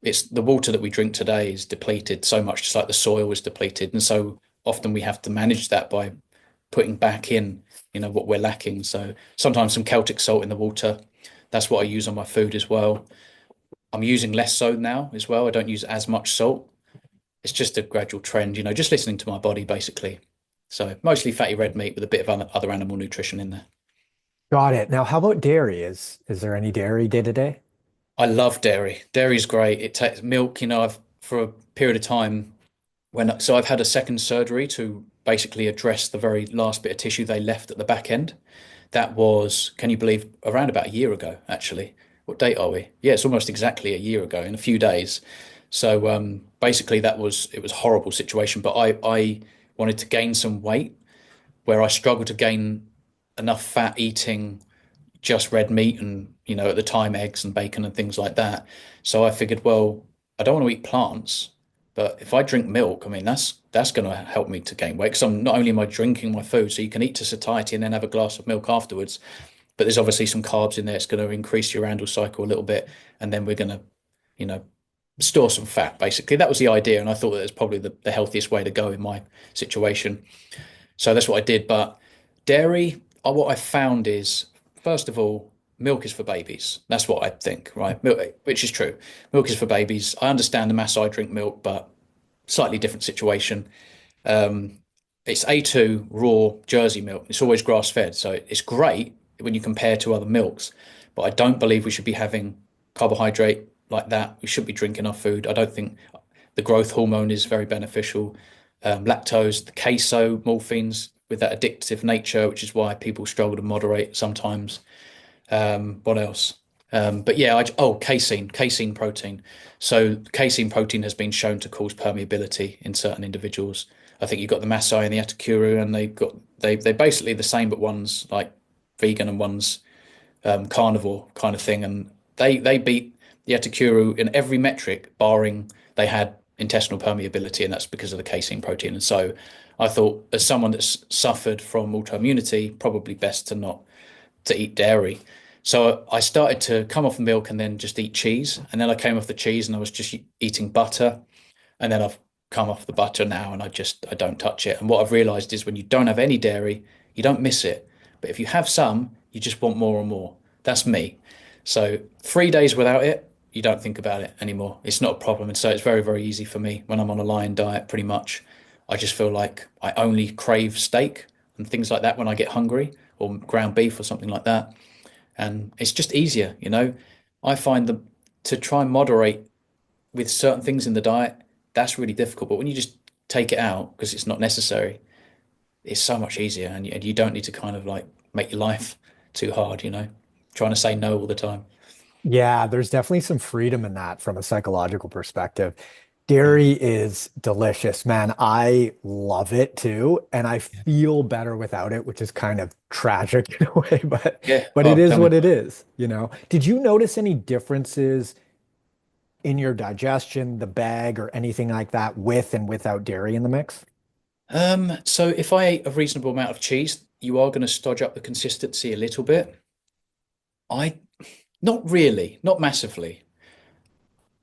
B: It's the water that we drink today is depleted so much, just like the soil is depleted, and so often we have to manage that by putting back in, what we're lacking. So sometimes some Celtic salt in the water. That's what I use on my food as well. I'm using less so now as well. I don't use as much salt. It's just a gradual trend, just listening to my body basically. So mostly fatty red meat with a bit of other animal nutrition in there.
A: Got it. Now, how about dairy? Is there any dairy day to day?
B: I love dairy. Dairy's great. It takes milk, I've for a period of time so I've had a second surgery to basically address the very last bit of tissue they left at the back end. That was, can you believe, around about a year ago, actually. what date are we? Yeah, it's almost exactly a year ago in a few days. So basically it was a horrible situation, but I wanted to gain some weight where I struggled to gain enough fat eating just red meat and, at the time eggs and bacon and things like that. So I figured, well, I don't want to eat plants, but if I drink milk, I mean that's going to help me to gain weight because I'm not only am I drinking my food, so you can eat to satiety and then have a glass of milk afterwards, but there's obviously some carbs in there. It's going to increase your Randall cycle a little bit, and then we're going to, you know, store some fat. Basically, that was the idea, and I thought that was probably the healthiest way to go in my situation. So that's what I did. But dairy, what I found is, first of all, milk is for babies. That's what I think, right? Milk, which is true. Milk is for babies. I understand the mass I drink milk, but slightly different situation. Um, it's A2 raw Jersey milk. It's always grass fed, so it's great when you compare to other milks. But I don't believe we should be having carbohydrate like that. We should be drinking our food. I don't think the growth hormone is very beneficial. Lactose, the queso, morphines with that addictive nature, which is why people struggle to moderate sometimes. What else? But yeah, casein protein. So casein protein has been shown to cause permeability in certain individuals. I think you've got the Masai and the Atakuru, and they're basically the same, but one's like vegan and one's carnivore kind of thing, and they beat the Atakuru in every metric, barring they had intestinal permeability, and that's because of the casein protein. And so I thought, as someone that's suffered from autoimmunity, probably best to not to eat dairy. So I started to come off milk and then just eat cheese. And then I came off the cheese and I was just eating butter. And then I've come off the butter now and I don't touch it. And what I've realized is when you don't have any dairy, you don't miss it. But if you have some, you just want more and more. That's me. So 3 days without it, you don't think about it anymore. It's not a problem. And so it's very, very easy for me when I'm on a lion diet, pretty much. I just feel like I only crave steak and things like that when I get hungry, or ground beef or something like that. And it's just easier. I find that to try and moderate with certain things in the diet, that's really difficult. But when you just take it out because it's not necessary, it's so much easier, and you don't need to kind of like make your life too hard, trying to say no all the time.
A: Yeah, there's definitely some freedom in that from a psychological perspective.
B: Yeah.
A: Dairy is delicious, man. I love it too, and I
B: Yeah.
A: feel better without it, which is kind of tragic in a way, but
B: Yeah.
A: it
B: Oh,
A: is
B: tell me
A: what it
B: about
A: is. Did you notice any differences in your digestion, the bag, or anything like that with and without dairy in the mix?
B: it. So if I ate a reasonable amount of cheese, you are going to stodge up the consistency a little bit. I Not really, not massively.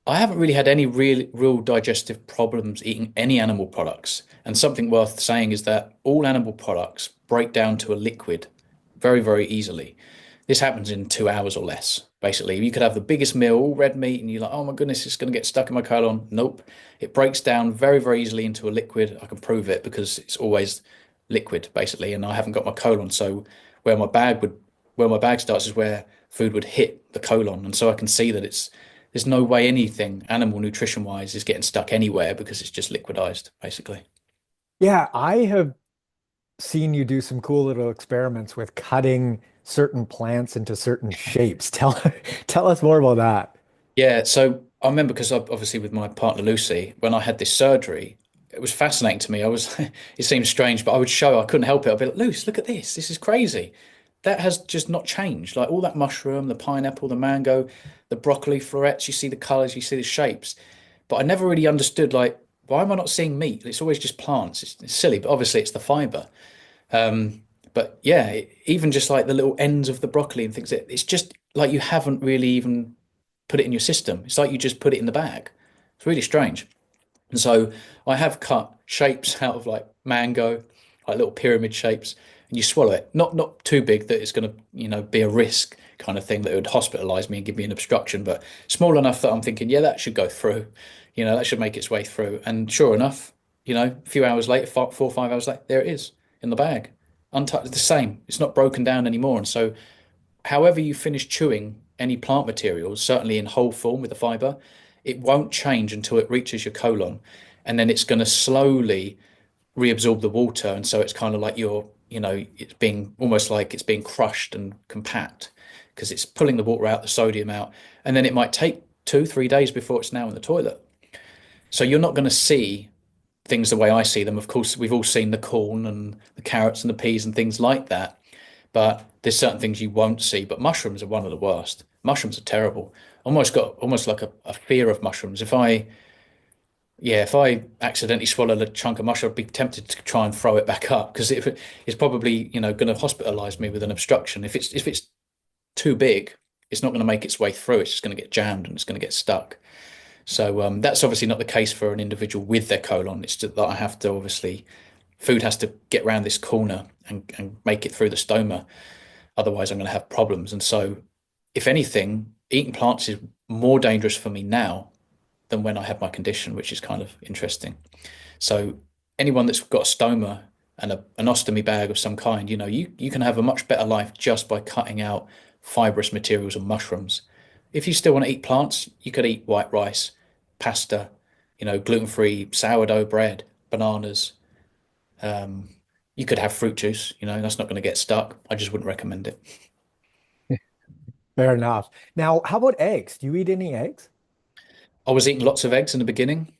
B: I haven't really had any real digestive problems eating any animal products. And something worth saying is that all animal products break down to a liquid very, very easily. This happens in 2 hours or less. Basically, you could have the biggest meal, all red meat, and you're like, oh my goodness, it's going to get stuck in my colon. Nope. It breaks down very, very easily into a liquid. I can prove it because it's always liquid, basically, and I haven't got my colon. So where my bag would, where my bag starts is where food would hit the colon. And so I can see that there's no way anything animal nutrition wise is getting stuck anywhere because it's just liquidized, basically.
A: Yeah, I have seen you do some cool little experiments with cutting certain plants into certain shapes. Tell us more about that.
B: Yeah, so I remember because obviously with my partner Lucy, when I had this surgery, it was fascinating to me. It seems strange, but I would show, I couldn't help it. I'd be like, Luce, look at this. This is crazy. That has just not changed. Like all that mushroom, the pineapple, the mango, the broccoli florets, you see the colors, you see the shapes. But I never really understood, like, why am I not seeing meat? It's always just plants. It's silly, but obviously it's the fiber. Um, but yeah, even just like the little ends of the broccoli and things, it's just like you haven't really even put it in your system. It's like you just put it in the bag. It's really strange. And so I have cut shapes out of like mango, like little pyramid shapes, and you swallow it. Not too big that it's going to, be a risk kind of thing that would hospitalize me and give me an obstruction, but small enough that I'm thinking, yeah, that should go through. That should make its way through. And sure enough, a few hours later, 4 or 5 hours later, there it is in the bag, untouched. The same. It's not broken down anymore. And so however you finish chewing any plant materials, certainly in whole form with the fiber, it won't change until it reaches your colon. And then it's going to slowly reabsorb the water. And so it's kind of like it's being almost like it's being crushed and compact because it's pulling the water out, the sodium out, and then it might take 2, 3 days before it's now in the toilet. So you're not going to see things the way I see them. Of course, we've all seen the corn and the carrots and the peas and things like that, but there's certain things you won't see. But mushrooms are one of the worst. Mushrooms are terrible. Almost like a fear of mushrooms. If I accidentally swallow a chunk of mushroom, I'd be tempted to try and throw it back up because it's probably, going to hospitalize me with an obstruction. If it's too big, it's not going to make its way through. It's just going to get jammed and it's going to get stuck. So that's obviously not the case for an individual with their colon. It's just that I have to obviously, food has to get around this corner and make it through the stoma. Otherwise, I'm going to have problems. And so, if anything, eating plants is more dangerous for me now than when I had my condition, which is kind of interesting. So, anyone that's got a stoma and an ostomy bag of some kind, you can have a much better life just by cutting out fibrous materials and mushrooms. If you still want to eat plants, you could eat white rice, pasta, gluten-free sourdough bread, bananas. Um, you could have fruit juice, that's not going to get stuck. I just wouldn't recommend it.
A: Fair enough. Now, how about eggs? Do you eat any eggs?
B: I was eating lots of eggs in the beginning.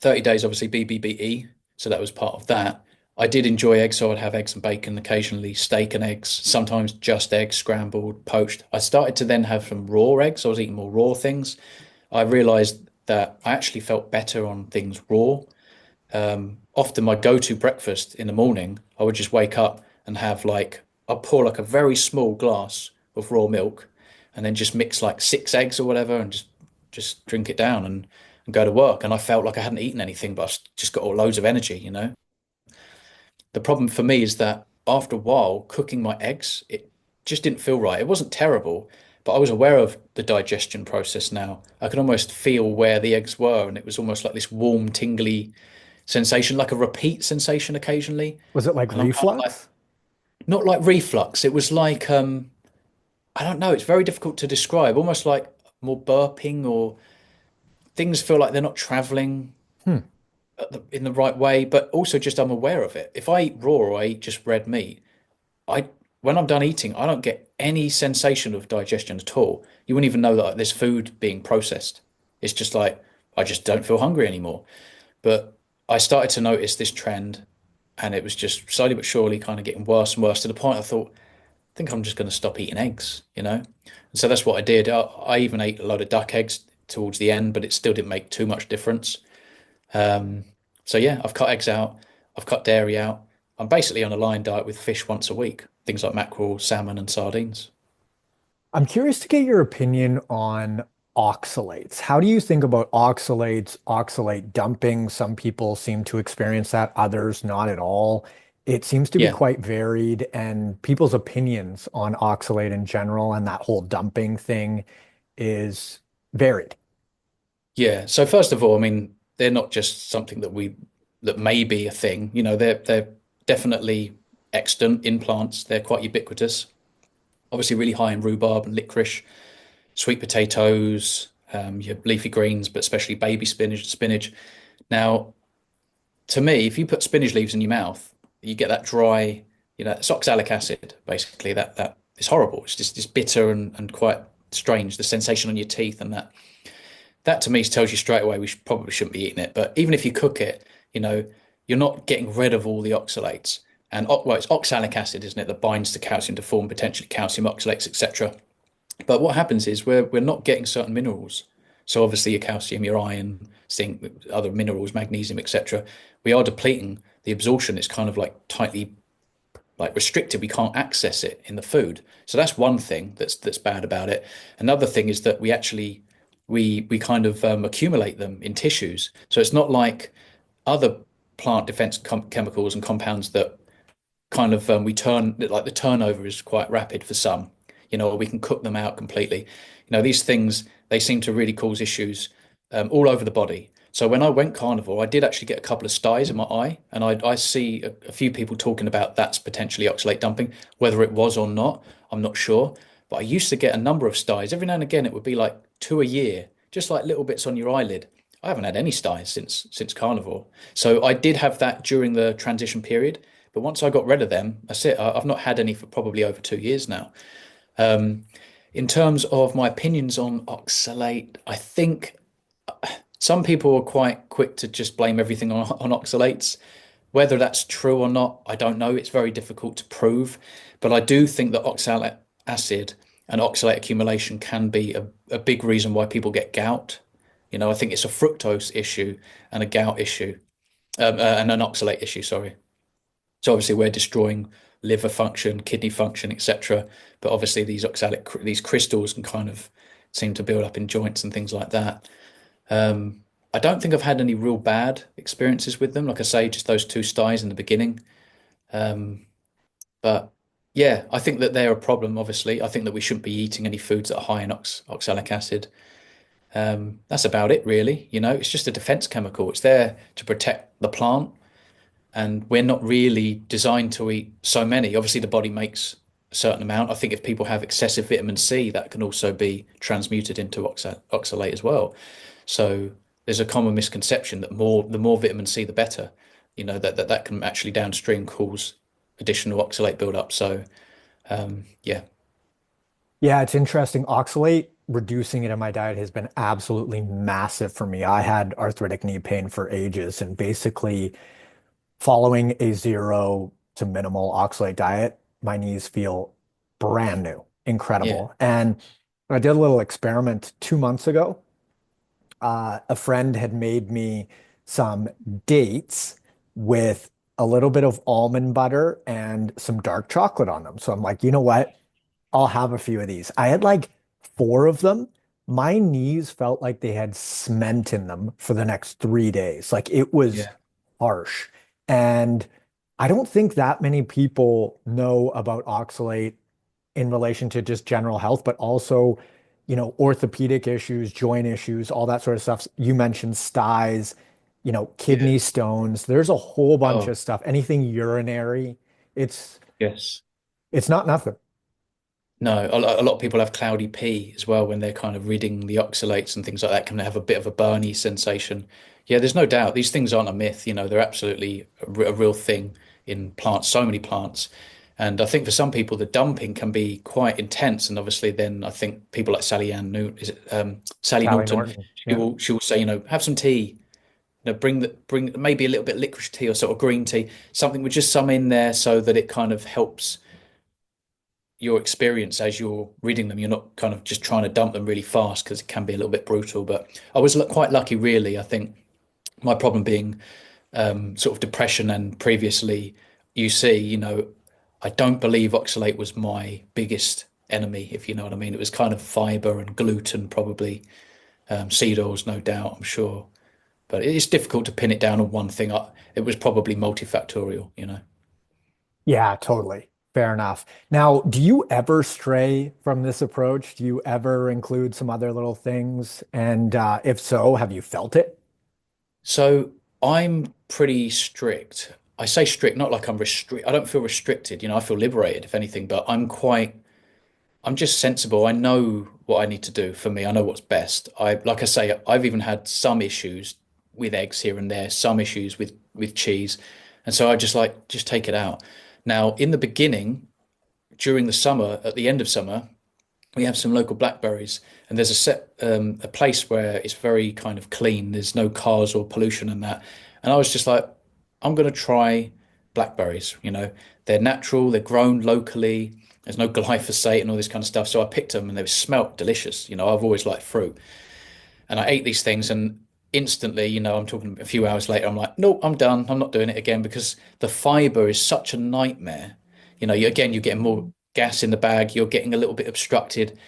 B: 30 days, obviously, BBBE. So that was part of that. I did enjoy eggs, so I'd have eggs and bacon, occasionally steak and eggs, sometimes just eggs, scrambled, poached. I started to then have some raw eggs. I was eating more raw things. I realized that I actually felt better on things raw. Often my go-to breakfast in the morning, I would just wake up and have I'll pour like a very small glass of raw milk and then just mix like 6 eggs or whatever and just drink it down and go to work. And I felt like I hadn't eaten anything, but I just got all loads of energy. The problem for me is that after a while, cooking my eggs, it just didn't feel right. It wasn't terrible, but I was aware of the digestion process now. I could almost feel where the eggs were, and it was almost like this warm, tingly sensation, like a repeat sensation occasionally.
A: Was it like
B: And I'm kind of like,
A: reflux?
B: not like reflux. It was like, I don't know, it's very difficult to describe, almost like more burping or things feel like they're not traveling
A: Hmm.
B: in the right way, but also just I'm aware of it. If I eat raw or I eat just red meat, I when I'm done eating, I don't get any sensation of digestion at all. You wouldn't even know that there's food being processed. It's just like I just don't feel hungry anymore. But I started to notice this trend, and it was just slowly but surely kind of getting worse and worse to the point I thought, I think I'm just going to stop eating eggs. And so that's what I did. I even ate a load of duck eggs towards the end, but it still didn't make too much difference. Um, so yeah, I've cut eggs out. I've cut dairy out. I'm basically on a line diet with fish once a week, things like mackerel, salmon, and sardines.
A: I'm curious to get your opinion on oxalates. How do you think about oxalates, oxalate dumping? Some people seem to experience that, others not at all. It seems to be
B: Yeah,
A: quite varied, and people's opinions on oxalate in general and that whole dumping thing is varied.
B: yeah. So first of all, I mean, they're not just something that may be a thing. They're definitely extant in plants. They're quite ubiquitous. Obviously, really high in rhubarb and licorice, sweet potatoes, your leafy greens, but especially baby spinach. Now, to me, if you put spinach leaves in your mouth, you get that dry, it's oxalic acid, basically. That is horrible. It's just it's bitter and quite strange, the sensation on your teeth and that. That to me tells you straight away probably shouldn't be eating it. But even if you cook it, you know, you're not getting rid of all the oxalates. And well, it's oxalic acid, isn't it, that binds to calcium to form potentially calcium oxalates, etc. But what happens is we're not getting certain minerals. So obviously your calcium, your iron, zinc, other minerals, magnesium, etc. We are depleting the absorption. It's kind of like tightly like restricted. We can't access it in the food. So that's one thing that's bad about it. Another thing is that we actually we kind of accumulate them in tissues. So it's not like other plant defense chemicals and compounds that kind of we turn like the turnover is quite rapid for some, or we can cook them out completely. These things they seem to really cause issues all over the body. So when I went carnivore, I did actually get a couple of styes in my eye, and I see a few people talking about that's potentially oxalate dumping. Whether it was or not, I'm not sure. But I used to get a number of styes. Every now and again, it would be like two a year, just like little bits on your eyelid. I haven't had any styes since carnivore. So I did have that during the transition period, but once I got rid of them, that's it. I've not had any for probably over 2 years now. Um, in terms of my opinions on oxalate, I think some people are quite quick to just blame everything on oxalates. Whether that's true or not, I don't know. It's very difficult to prove. But I do think that oxalic acid and oxalate accumulation can be a big reason why people get gout. I think it's a fructose issue and a gout issue, and an oxalate issue, sorry. So obviously we're destroying liver function, kidney function, etc. But obviously these crystals can kind of seem to build up in joints and things like that. I don't think I've had any real bad experiences with them. Like I say, just those two styes in the beginning. Um, but yeah, I think that they're a problem, obviously. I think that we shouldn't be eating any foods that are high in oxalic acid. That's about it, really. It's just a defense chemical. It's there to protect the plant, and we're not really designed to eat so many. Obviously, the body makes a certain amount. I think if people have excessive vitamin C, that can also be transmuted into oxalate as well. So there's a common misconception that the more vitamin C, the better. That can actually downstream cause additional oxalate buildup. So yeah,
A: Yeah, it's interesting. Oxalate, reducing it in my diet has been absolutely massive for me. I had arthritic knee pain for ages, and basically following a zero to minimal oxalate diet, my knees feel brand new,
B: yeah,
A: incredible. And I did a little experiment 2 months ago. A friend had made me some dates with a little bit of almond butter and some dark chocolate on them. So I'm like, you know what? I'll have a few of these. I had like four of them. My knees felt like they had cement in them for the next 3 days. Like it was
B: yeah,
A: harsh. And I don't think that many people know about oxalate in relation to just general health, but also, orthopedic issues, joint issues, all that sort of stuff. You mentioned styes,
B: yeah.
A: kidney stones. There's a whole bunch
B: Oh,
A: of stuff. Anything urinary. It's
B: yes.
A: it's not nothing.
B: No, a lot of people have cloudy pee as well when they're kind of reading the oxalates and things like that, can have a bit of a burny sensation. Yeah, there's no doubt these things aren't a myth, they're absolutely a real thing in plants, so many plants. And I think for some people the dumping can be quite intense. And obviously then I think people like Sally
A: Sally
B: Norton,
A: Norton.
B: she
A: Yeah.
B: will she will say, have some tea, bring maybe a little bit licorice tea or sort of green tea, something with just some in there so that it kind of helps your experience as you're reading them. You're not kind of just trying to dump them really fast because it can be a little bit brutal. But I was quite lucky, really. I think my problem being sort of depression and previously UC, I don't believe oxalate was my biggest enemy, if you know what I mean. It was kind of fiber and gluten, probably seed oils, no doubt, I'm sure. But it's difficult to pin it down on one thing. It was probably multifactorial.
A: Yeah, totally. Fair enough. Now, do you ever stray from this approach? Do you ever include some other little things? And if so, have you felt it?
B: So I'm pretty strict. I say strict, not like I'm I don't feel restricted, I feel liberated, if anything, but I'm just sensible. I know what I need to do for me. I know what's best. Like I say, I've even had some issues with eggs here and there, some issues with cheese. And so I just take it out. Now, in the beginning, during the summer, at the end of summer, we have some local blackberries, and there's a place where it's very kind of clean. There's no cars or pollution and that. And I was just like, I'm going to try blackberries. They're natural, they're grown locally. There's no glyphosate and all this kind of stuff. So I picked them, and they smelt delicious. I've always liked fruit, and I ate these things, and instantly, I'm talking a few hours later, I'm like, nope, I'm done. I'm not doing it again because the fiber is such a nightmare. You're getting more gas in the bag. You're getting a little bit obstructed.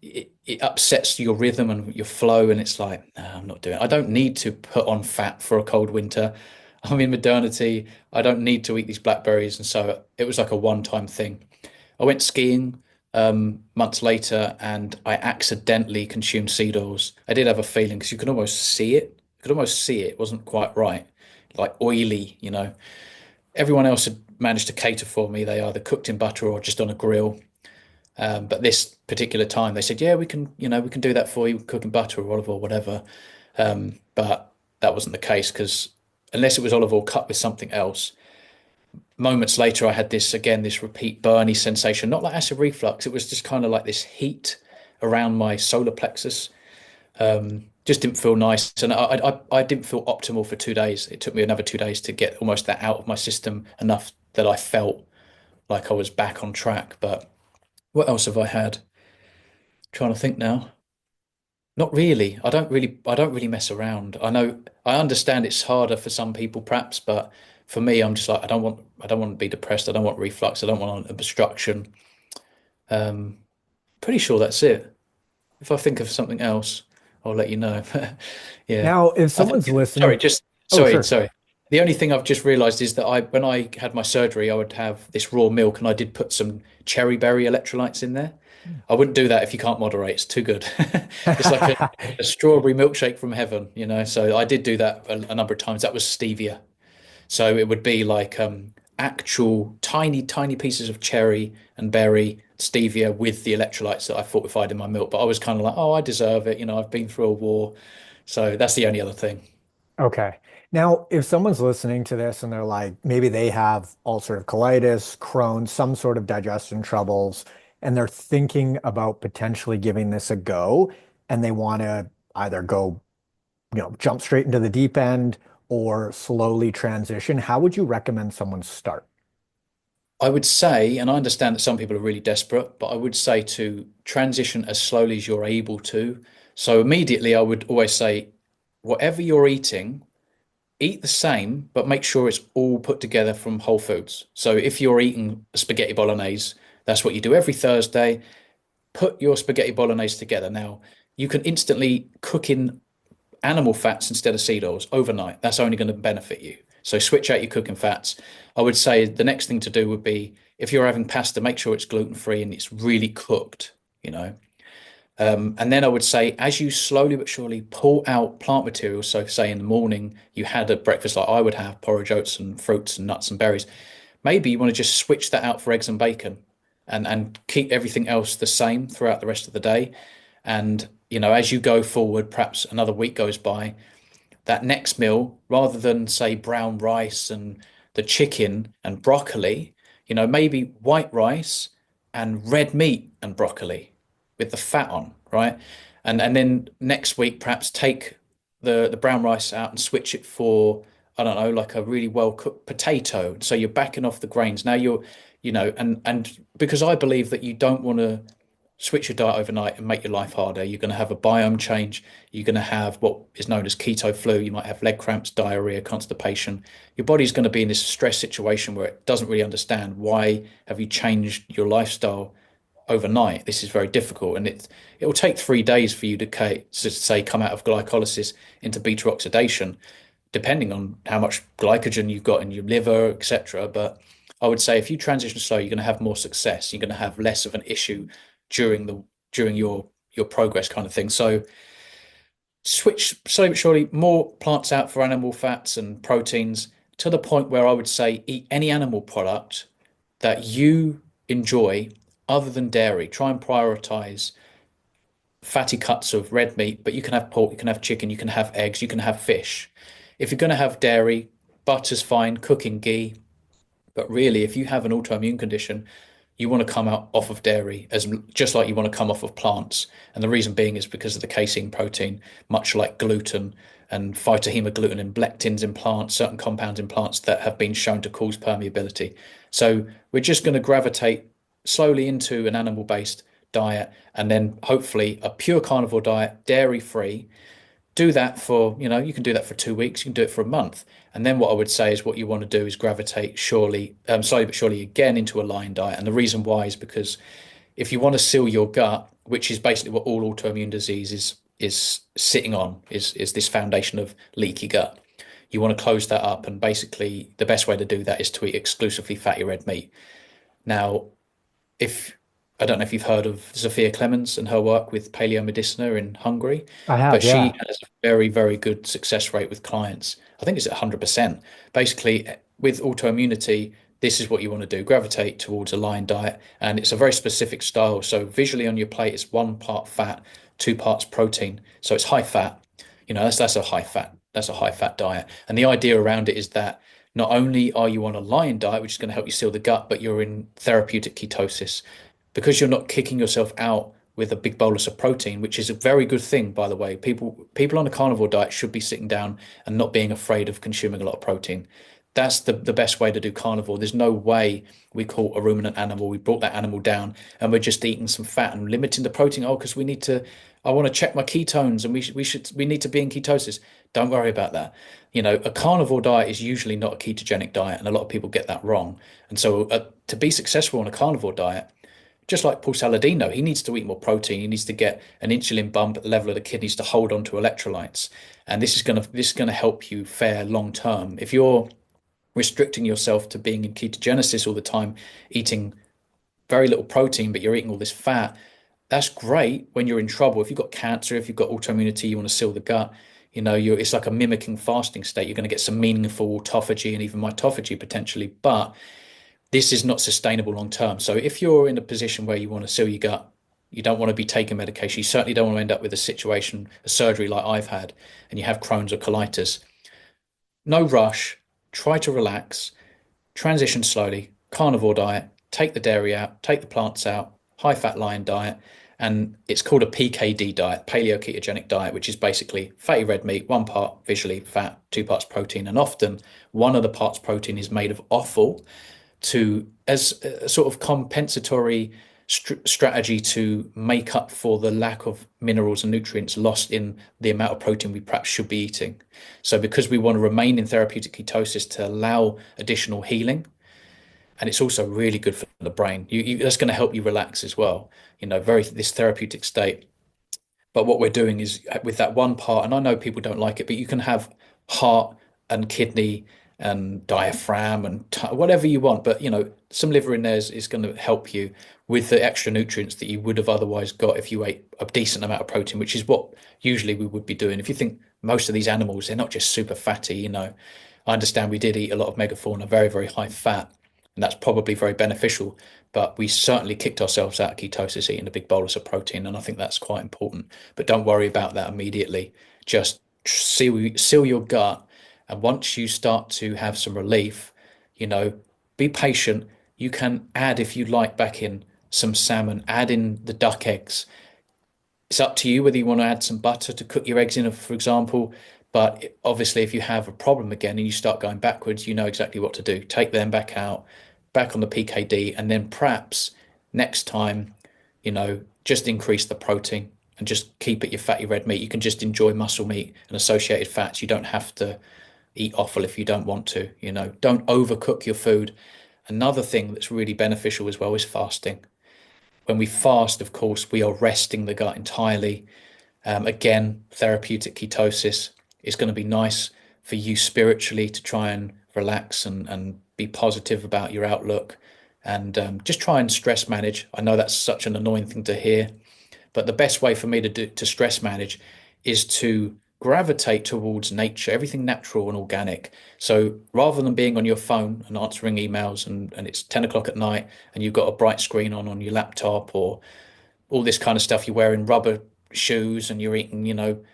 B: It upsets your rhythm and your flow, and it's like, nah, I'm not doing it. I don't need to put on fat for a cold winter. I'm in modernity. I don't need to eat these blackberries, and so it was like a one-time thing. I went skiing months later, and I accidentally consumed seed oils. I did have a feeling because you can almost see it. You could almost see it. It wasn't quite right, like oily. Everyone else had managed to cater for me. They either cooked in butter or just on a grill. But this particular time, they said, "Yeah, we can do that for you, cook in butter or olive oil, whatever." But that wasn't the case because unless it was olive oil cut with something else, Moments later, I had this repeat burny sensation, not like acid reflux. It was just kind of like this heat around my solar plexus. Just didn't feel nice, and I didn't feel optimal for 2 days. It took me another 2 days to get almost that out of my system enough that I felt like I was back on track. But what else have I had? Trying to think now. Not really. I don't really mess around. I understand it's harder for some people perhaps, but for me, I'm just like, I don't want to be depressed. I don't want reflux. I don't want an obstruction. Um, Pretty sure that's it. If I think of something else, I'll let you know. Yeah.
A: Now, if
B: I think,
A: someone's listening, oh, sure.
B: sorry. The only thing I've just realized is that when I had my surgery, I would have this raw milk and I did put some cherry berry electrolytes in there. I wouldn't do that if you can't moderate. It's too good. It's like a strawberry milkshake from heaven, you know. So I did do that a number of times. That was stevia. So it would be like actual tiny, tiny pieces of cherry and berry stevia with the electrolytes that I fortified in my milk. But I was kind of like, oh, I deserve it. You know, I've been through a war. So that's the only other thing.
A: Okay. Now, if someone's listening to this and they're like, maybe they have ulcerative colitis, Crohn's, some sort of digestion troubles, and they're thinking about potentially giving this a go, and they want to either go, jump straight into the deep end or slowly transition, how would you recommend someone start?
B: I would say, and I understand that some people are really desperate, but I would say to transition as slowly as you're able to. So immediately, I would always say, whatever you're eating, eat the same, but make sure it's all put together from whole foods. So if you're eating spaghetti bolognese, that's what you do every Thursday. Put your spaghetti bolognese together. Now, you can instantly cook in animal fats instead of seed oils overnight. That's only going to benefit you. So switch out your cooking fats. I would say the next thing to do would be if you're having pasta, make sure it's gluten free and it's really cooked, you know. And then I would say, as you slowly but surely pull out plant materials, so say in the morning you had a breakfast like I would have, porridge, oats, and fruits and nuts and berries. Maybe you want to just switch that out for eggs and bacon, and keep everything else the same throughout the rest of the day. And you know, as you go forward, perhaps another week goes by, that next meal, rather than say brown rice and the chicken and broccoli, you know, maybe white rice and red meat and broccoli with the fat on, right? And then next week perhaps take the brown rice out and switch it for, I don't know, like a really well cooked potato. So you're backing off the grains. Now you're, you know, and because I believe that you don't want to switch your diet overnight and make your life harder. You're going to have a biome change. You're going to have what is known as keto flu. You might have leg cramps, diarrhea, constipation. Your body's going to be in this stress situation where it doesn't really understand why have you changed your lifestyle overnight. This is very difficult, and it will take 3 days for you to say come out of glycolysis into beta oxidation, depending on how much glycogen you've got in your liver, etc. But I would say if you transition slow, you're going to have more success. You're going to have less of an issue during the during your progress kind of thing. So switch slowly but surely more plants out for animal fats and proteins to the point where I would say eat any animal product that you enjoy other than dairy. Try and prioritize fatty cuts of red meat, but you can have pork, you can have chicken, you can have eggs, you can have fish. If you're going to have dairy, butter's fine, cooking ghee. But really, if you have an autoimmune condition, you want to come out off of dairy as just like you want to come off of plants. And the reason being is because of the casein protein, much like gluten and phytohemagglutinin and lectins in plants, certain compounds in plants that have been shown to cause permeability. So we're just going to gravitate slowly into an animal-based diet and then hopefully a pure carnivore diet, dairy-free. Do that for, you know, you can do that for 2 weeks, you can do it for a month. And then what I would say is what you want to do is gravitate slowly but surely again into a lion diet. And the reason why is because if you want to seal your gut, which is basically what all autoimmune disease is sitting on, is this foundation of leaky gut. You want to close that up, and basically the best way to do that is to eat exclusively fatty red meat. Now, if I don't know if you've heard of Zofia Clemens and her work with Paleomedicina in Hungary,
A: I have,
B: but she
A: yeah.
B: has a very, very good success rate with clients. I think it's at 100%. Basically, with autoimmunity, this is what you want to do. Gravitate towards a lion diet, and it's a very specific style. So visually on your plate, it's 1 part fat, 2 parts protein. So it's high fat. You know, that's a high fat. That's a high fat diet. And the idea around it is that not only are you on a lion diet, which is going to help you seal the gut, but you're in therapeutic ketosis because you're not kicking yourself out with a big bolus of protein, which is a very good thing, by the way. People on a carnivore diet should be sitting down and not being afraid of consuming a lot of protein. That's the best way to do carnivore. There's no way we caught a ruminant animal, we brought that animal down, and we're just eating some fat and limiting the protein. Oh, because we need to, I want to check my ketones, and we need to be in ketosis. Don't worry about that. A carnivore diet is usually not a ketogenic diet, and a lot of people get that wrong. And so, to be successful on a carnivore diet, just like Paul Saladino, he needs to eat more protein. He needs to get an insulin bump at the level of the kidneys to hold on to electrolytes. And this is gonna help you fare long term. If you're restricting yourself to being in ketogenesis all the time, eating very little protein, but you're eating all this fat, that's great when you're in trouble. If you've got cancer, if you've got autoimmunity, you want to seal the gut, it's like a mimicking fasting state. You're going to get some meaningful autophagy and even mitophagy potentially, but this is not sustainable long term. So if you're in a position where you want to seal your gut, you don't want to be taking medication, you certainly don't want to end up with a situation, a surgery like I've had, and you have Crohn's or colitis. No rush, try to relax, transition slowly, carnivore diet, take the dairy out, take the plants out, high fat lion diet. And it's called a PKD diet, paleo ketogenic diet, which is basically fatty red meat, one part visually fat, two parts protein. And often one of the parts protein is made of offal to as a sort of compensatory strategy to make up for the lack of minerals and nutrients lost in the amount of protein we perhaps should be eating. So because we want to remain in therapeutic ketosis to allow additional healing, and it's also really good for the brain. That's going to help you relax as well. Very this therapeutic state. But what we're doing is with that one part, and I know people don't like it, but you can have heart and kidney and diaphragm and whatever you want. But some liver in there is going to help you with the extra nutrients that you would have otherwise got if you ate a decent amount of protein, which is what usually we would be doing. If you think most of these animals, they're not just super fatty. I understand we did eat a lot of megafauna, very, very high fat, and that's probably very beneficial. But we certainly kicked ourselves out of ketosis eating a big bolus of protein, and I think that's quite important. But don't worry about that immediately. Just seal your gut, and once you start to have some relief, you know, be patient. You can add, if you like, back in some salmon, add in the duck eggs. It's up to you whether you want to add some butter to cook your eggs in, for example. But obviously, if you have a problem again and you start going backwards, you know exactly what to do. Take them back out, back on the PKD, and then perhaps next time, just increase the protein and just keep it your fatty red meat. You can just enjoy muscle meat and associated fats. You don't have to eat offal if you don't want to. Don't overcook your food. Another thing that's really beneficial as well is fasting. When we fast, of course, we are resting the gut entirely. Again, therapeutic ketosis is going to be nice for you spiritually to try and relax and be positive about your outlook and just try and stress manage. I know that's such an annoying thing to hear, but the best way for me to stress manage is to gravitate towards nature, everything natural and organic. So rather than being on your phone and answering emails and it's 10 o'clock at night and you've got a bright screen on your laptop or all this kind of stuff, you're wearing rubber shoes and you're eating,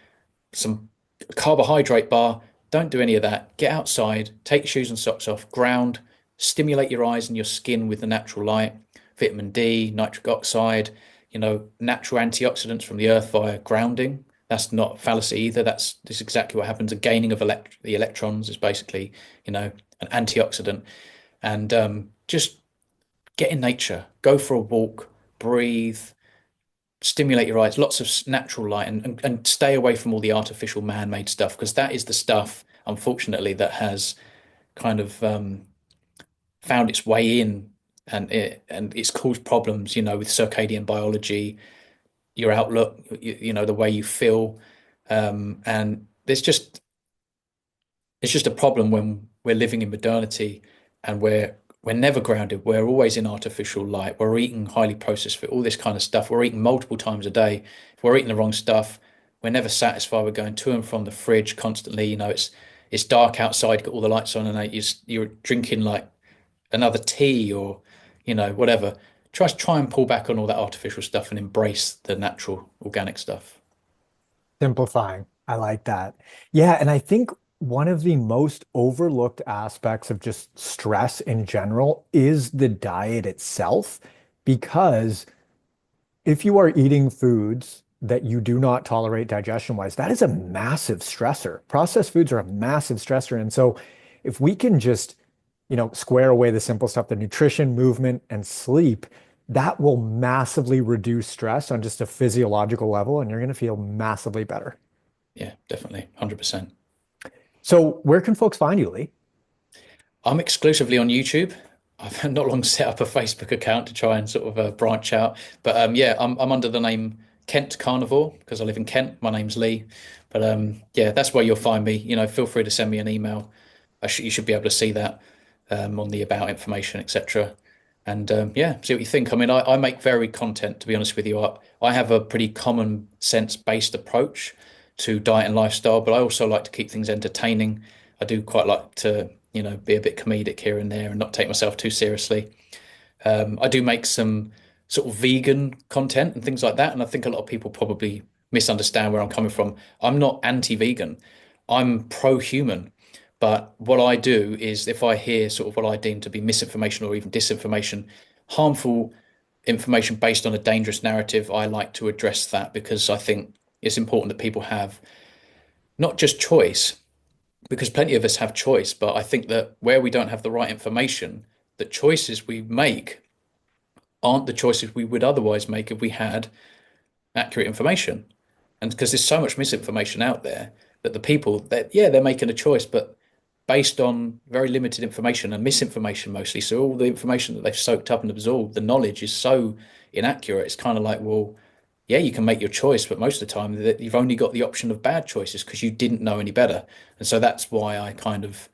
B: some carbohydrate bar. Don't do any of that. Get outside, take your shoes and socks off, ground, stimulate your eyes and your skin with the natural light, vitamin D, nitric oxide, natural antioxidants from the earth via grounding. That's not fallacy either. That's exactly what happens. A gaining of the electrons is basically, an antioxidant. And just get in nature, go for a walk, breathe, stimulate your eyes, lots of natural light, and stay away from all the artificial man-made stuff because that is the stuff, unfortunately, that has kind of found its way in and it's caused problems, with circadian biology, your outlook, the way you feel, and it's just a problem when we're living in modernity and we're never grounded. We're always in artificial light. We're eating highly processed food, all this kind of stuff. We're eating multiple times a day. If we're eating the wrong stuff, we're never satisfied. We're going to and from the fridge constantly. It's dark outside, got all the lights on, and you're drinking like another tea or whatever. Try and pull back on all that artificial stuff and embrace the natural organic stuff.
A: Simplifying. I like that. Yeah, and I think one of the most overlooked aspects of just stress in general is the diet itself, because if you are eating foods that you do not tolerate digestion wise, that is a massive stressor. Processed foods are a massive stressor. And so if we can just, square away the simple stuff, the nutrition, movement, and sleep, that will massively reduce stress on just a physiological level, and you're going to feel massively better.
B: Yeah, definitely. 100%.
A: So where can folks find you, Lee?
B: I'm exclusively on YouTube. I've not long set up a Facebook account to try and sort of branch out. But yeah, I'm under the name Kent Carnivore because I live in Kent. My name's Lee. But yeah, that's where you'll find me. Feel free to send me an email. You should be able to see that on the about information, etc. And yeah, see what you think. I mean, I make varied content, to be honest with you. I have a pretty common sense based approach to diet and lifestyle, but I also like to keep things entertaining. I do quite like to, be a bit comedic here and there and not take myself too seriously. I do make some sort of vegan content and things like that, and I think a lot of people probably misunderstand where I'm coming from. I'm not anti-vegan. I'm pro-human. But what I do is if I hear sort of what I deem to be misinformation or even disinformation, harmful information based on a dangerous narrative, I like to address that because I think it's important that people have not just choice, because plenty of us have choice, but I think that where we don't have the right information, the choices we make aren't the choices we would otherwise make if we had accurate information. And because there's so much misinformation out there that the people that, yeah, they're making a choice, but based on very limited information and misinformation mostly. So all the information that they've soaked up and absorbed, the knowledge is so inaccurate. It's kind of like, well, yeah, you can make your choice, but most of the time that you've only got the option of bad choices because you didn't know any better. And so that's why I kind of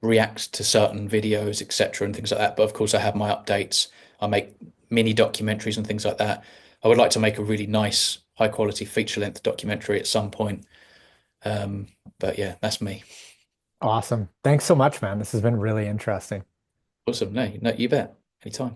B: react to certain videos, etc., and things like that. But of course, I have my updates. I make mini documentaries and things like that. I would like to make a really nice, high quality feature length documentary at some point. Um, but yeah, that's me.
A: Awesome. Thanks so much, man. This has been really interesting.
B: Awesome. No, no, you bet. Anytime.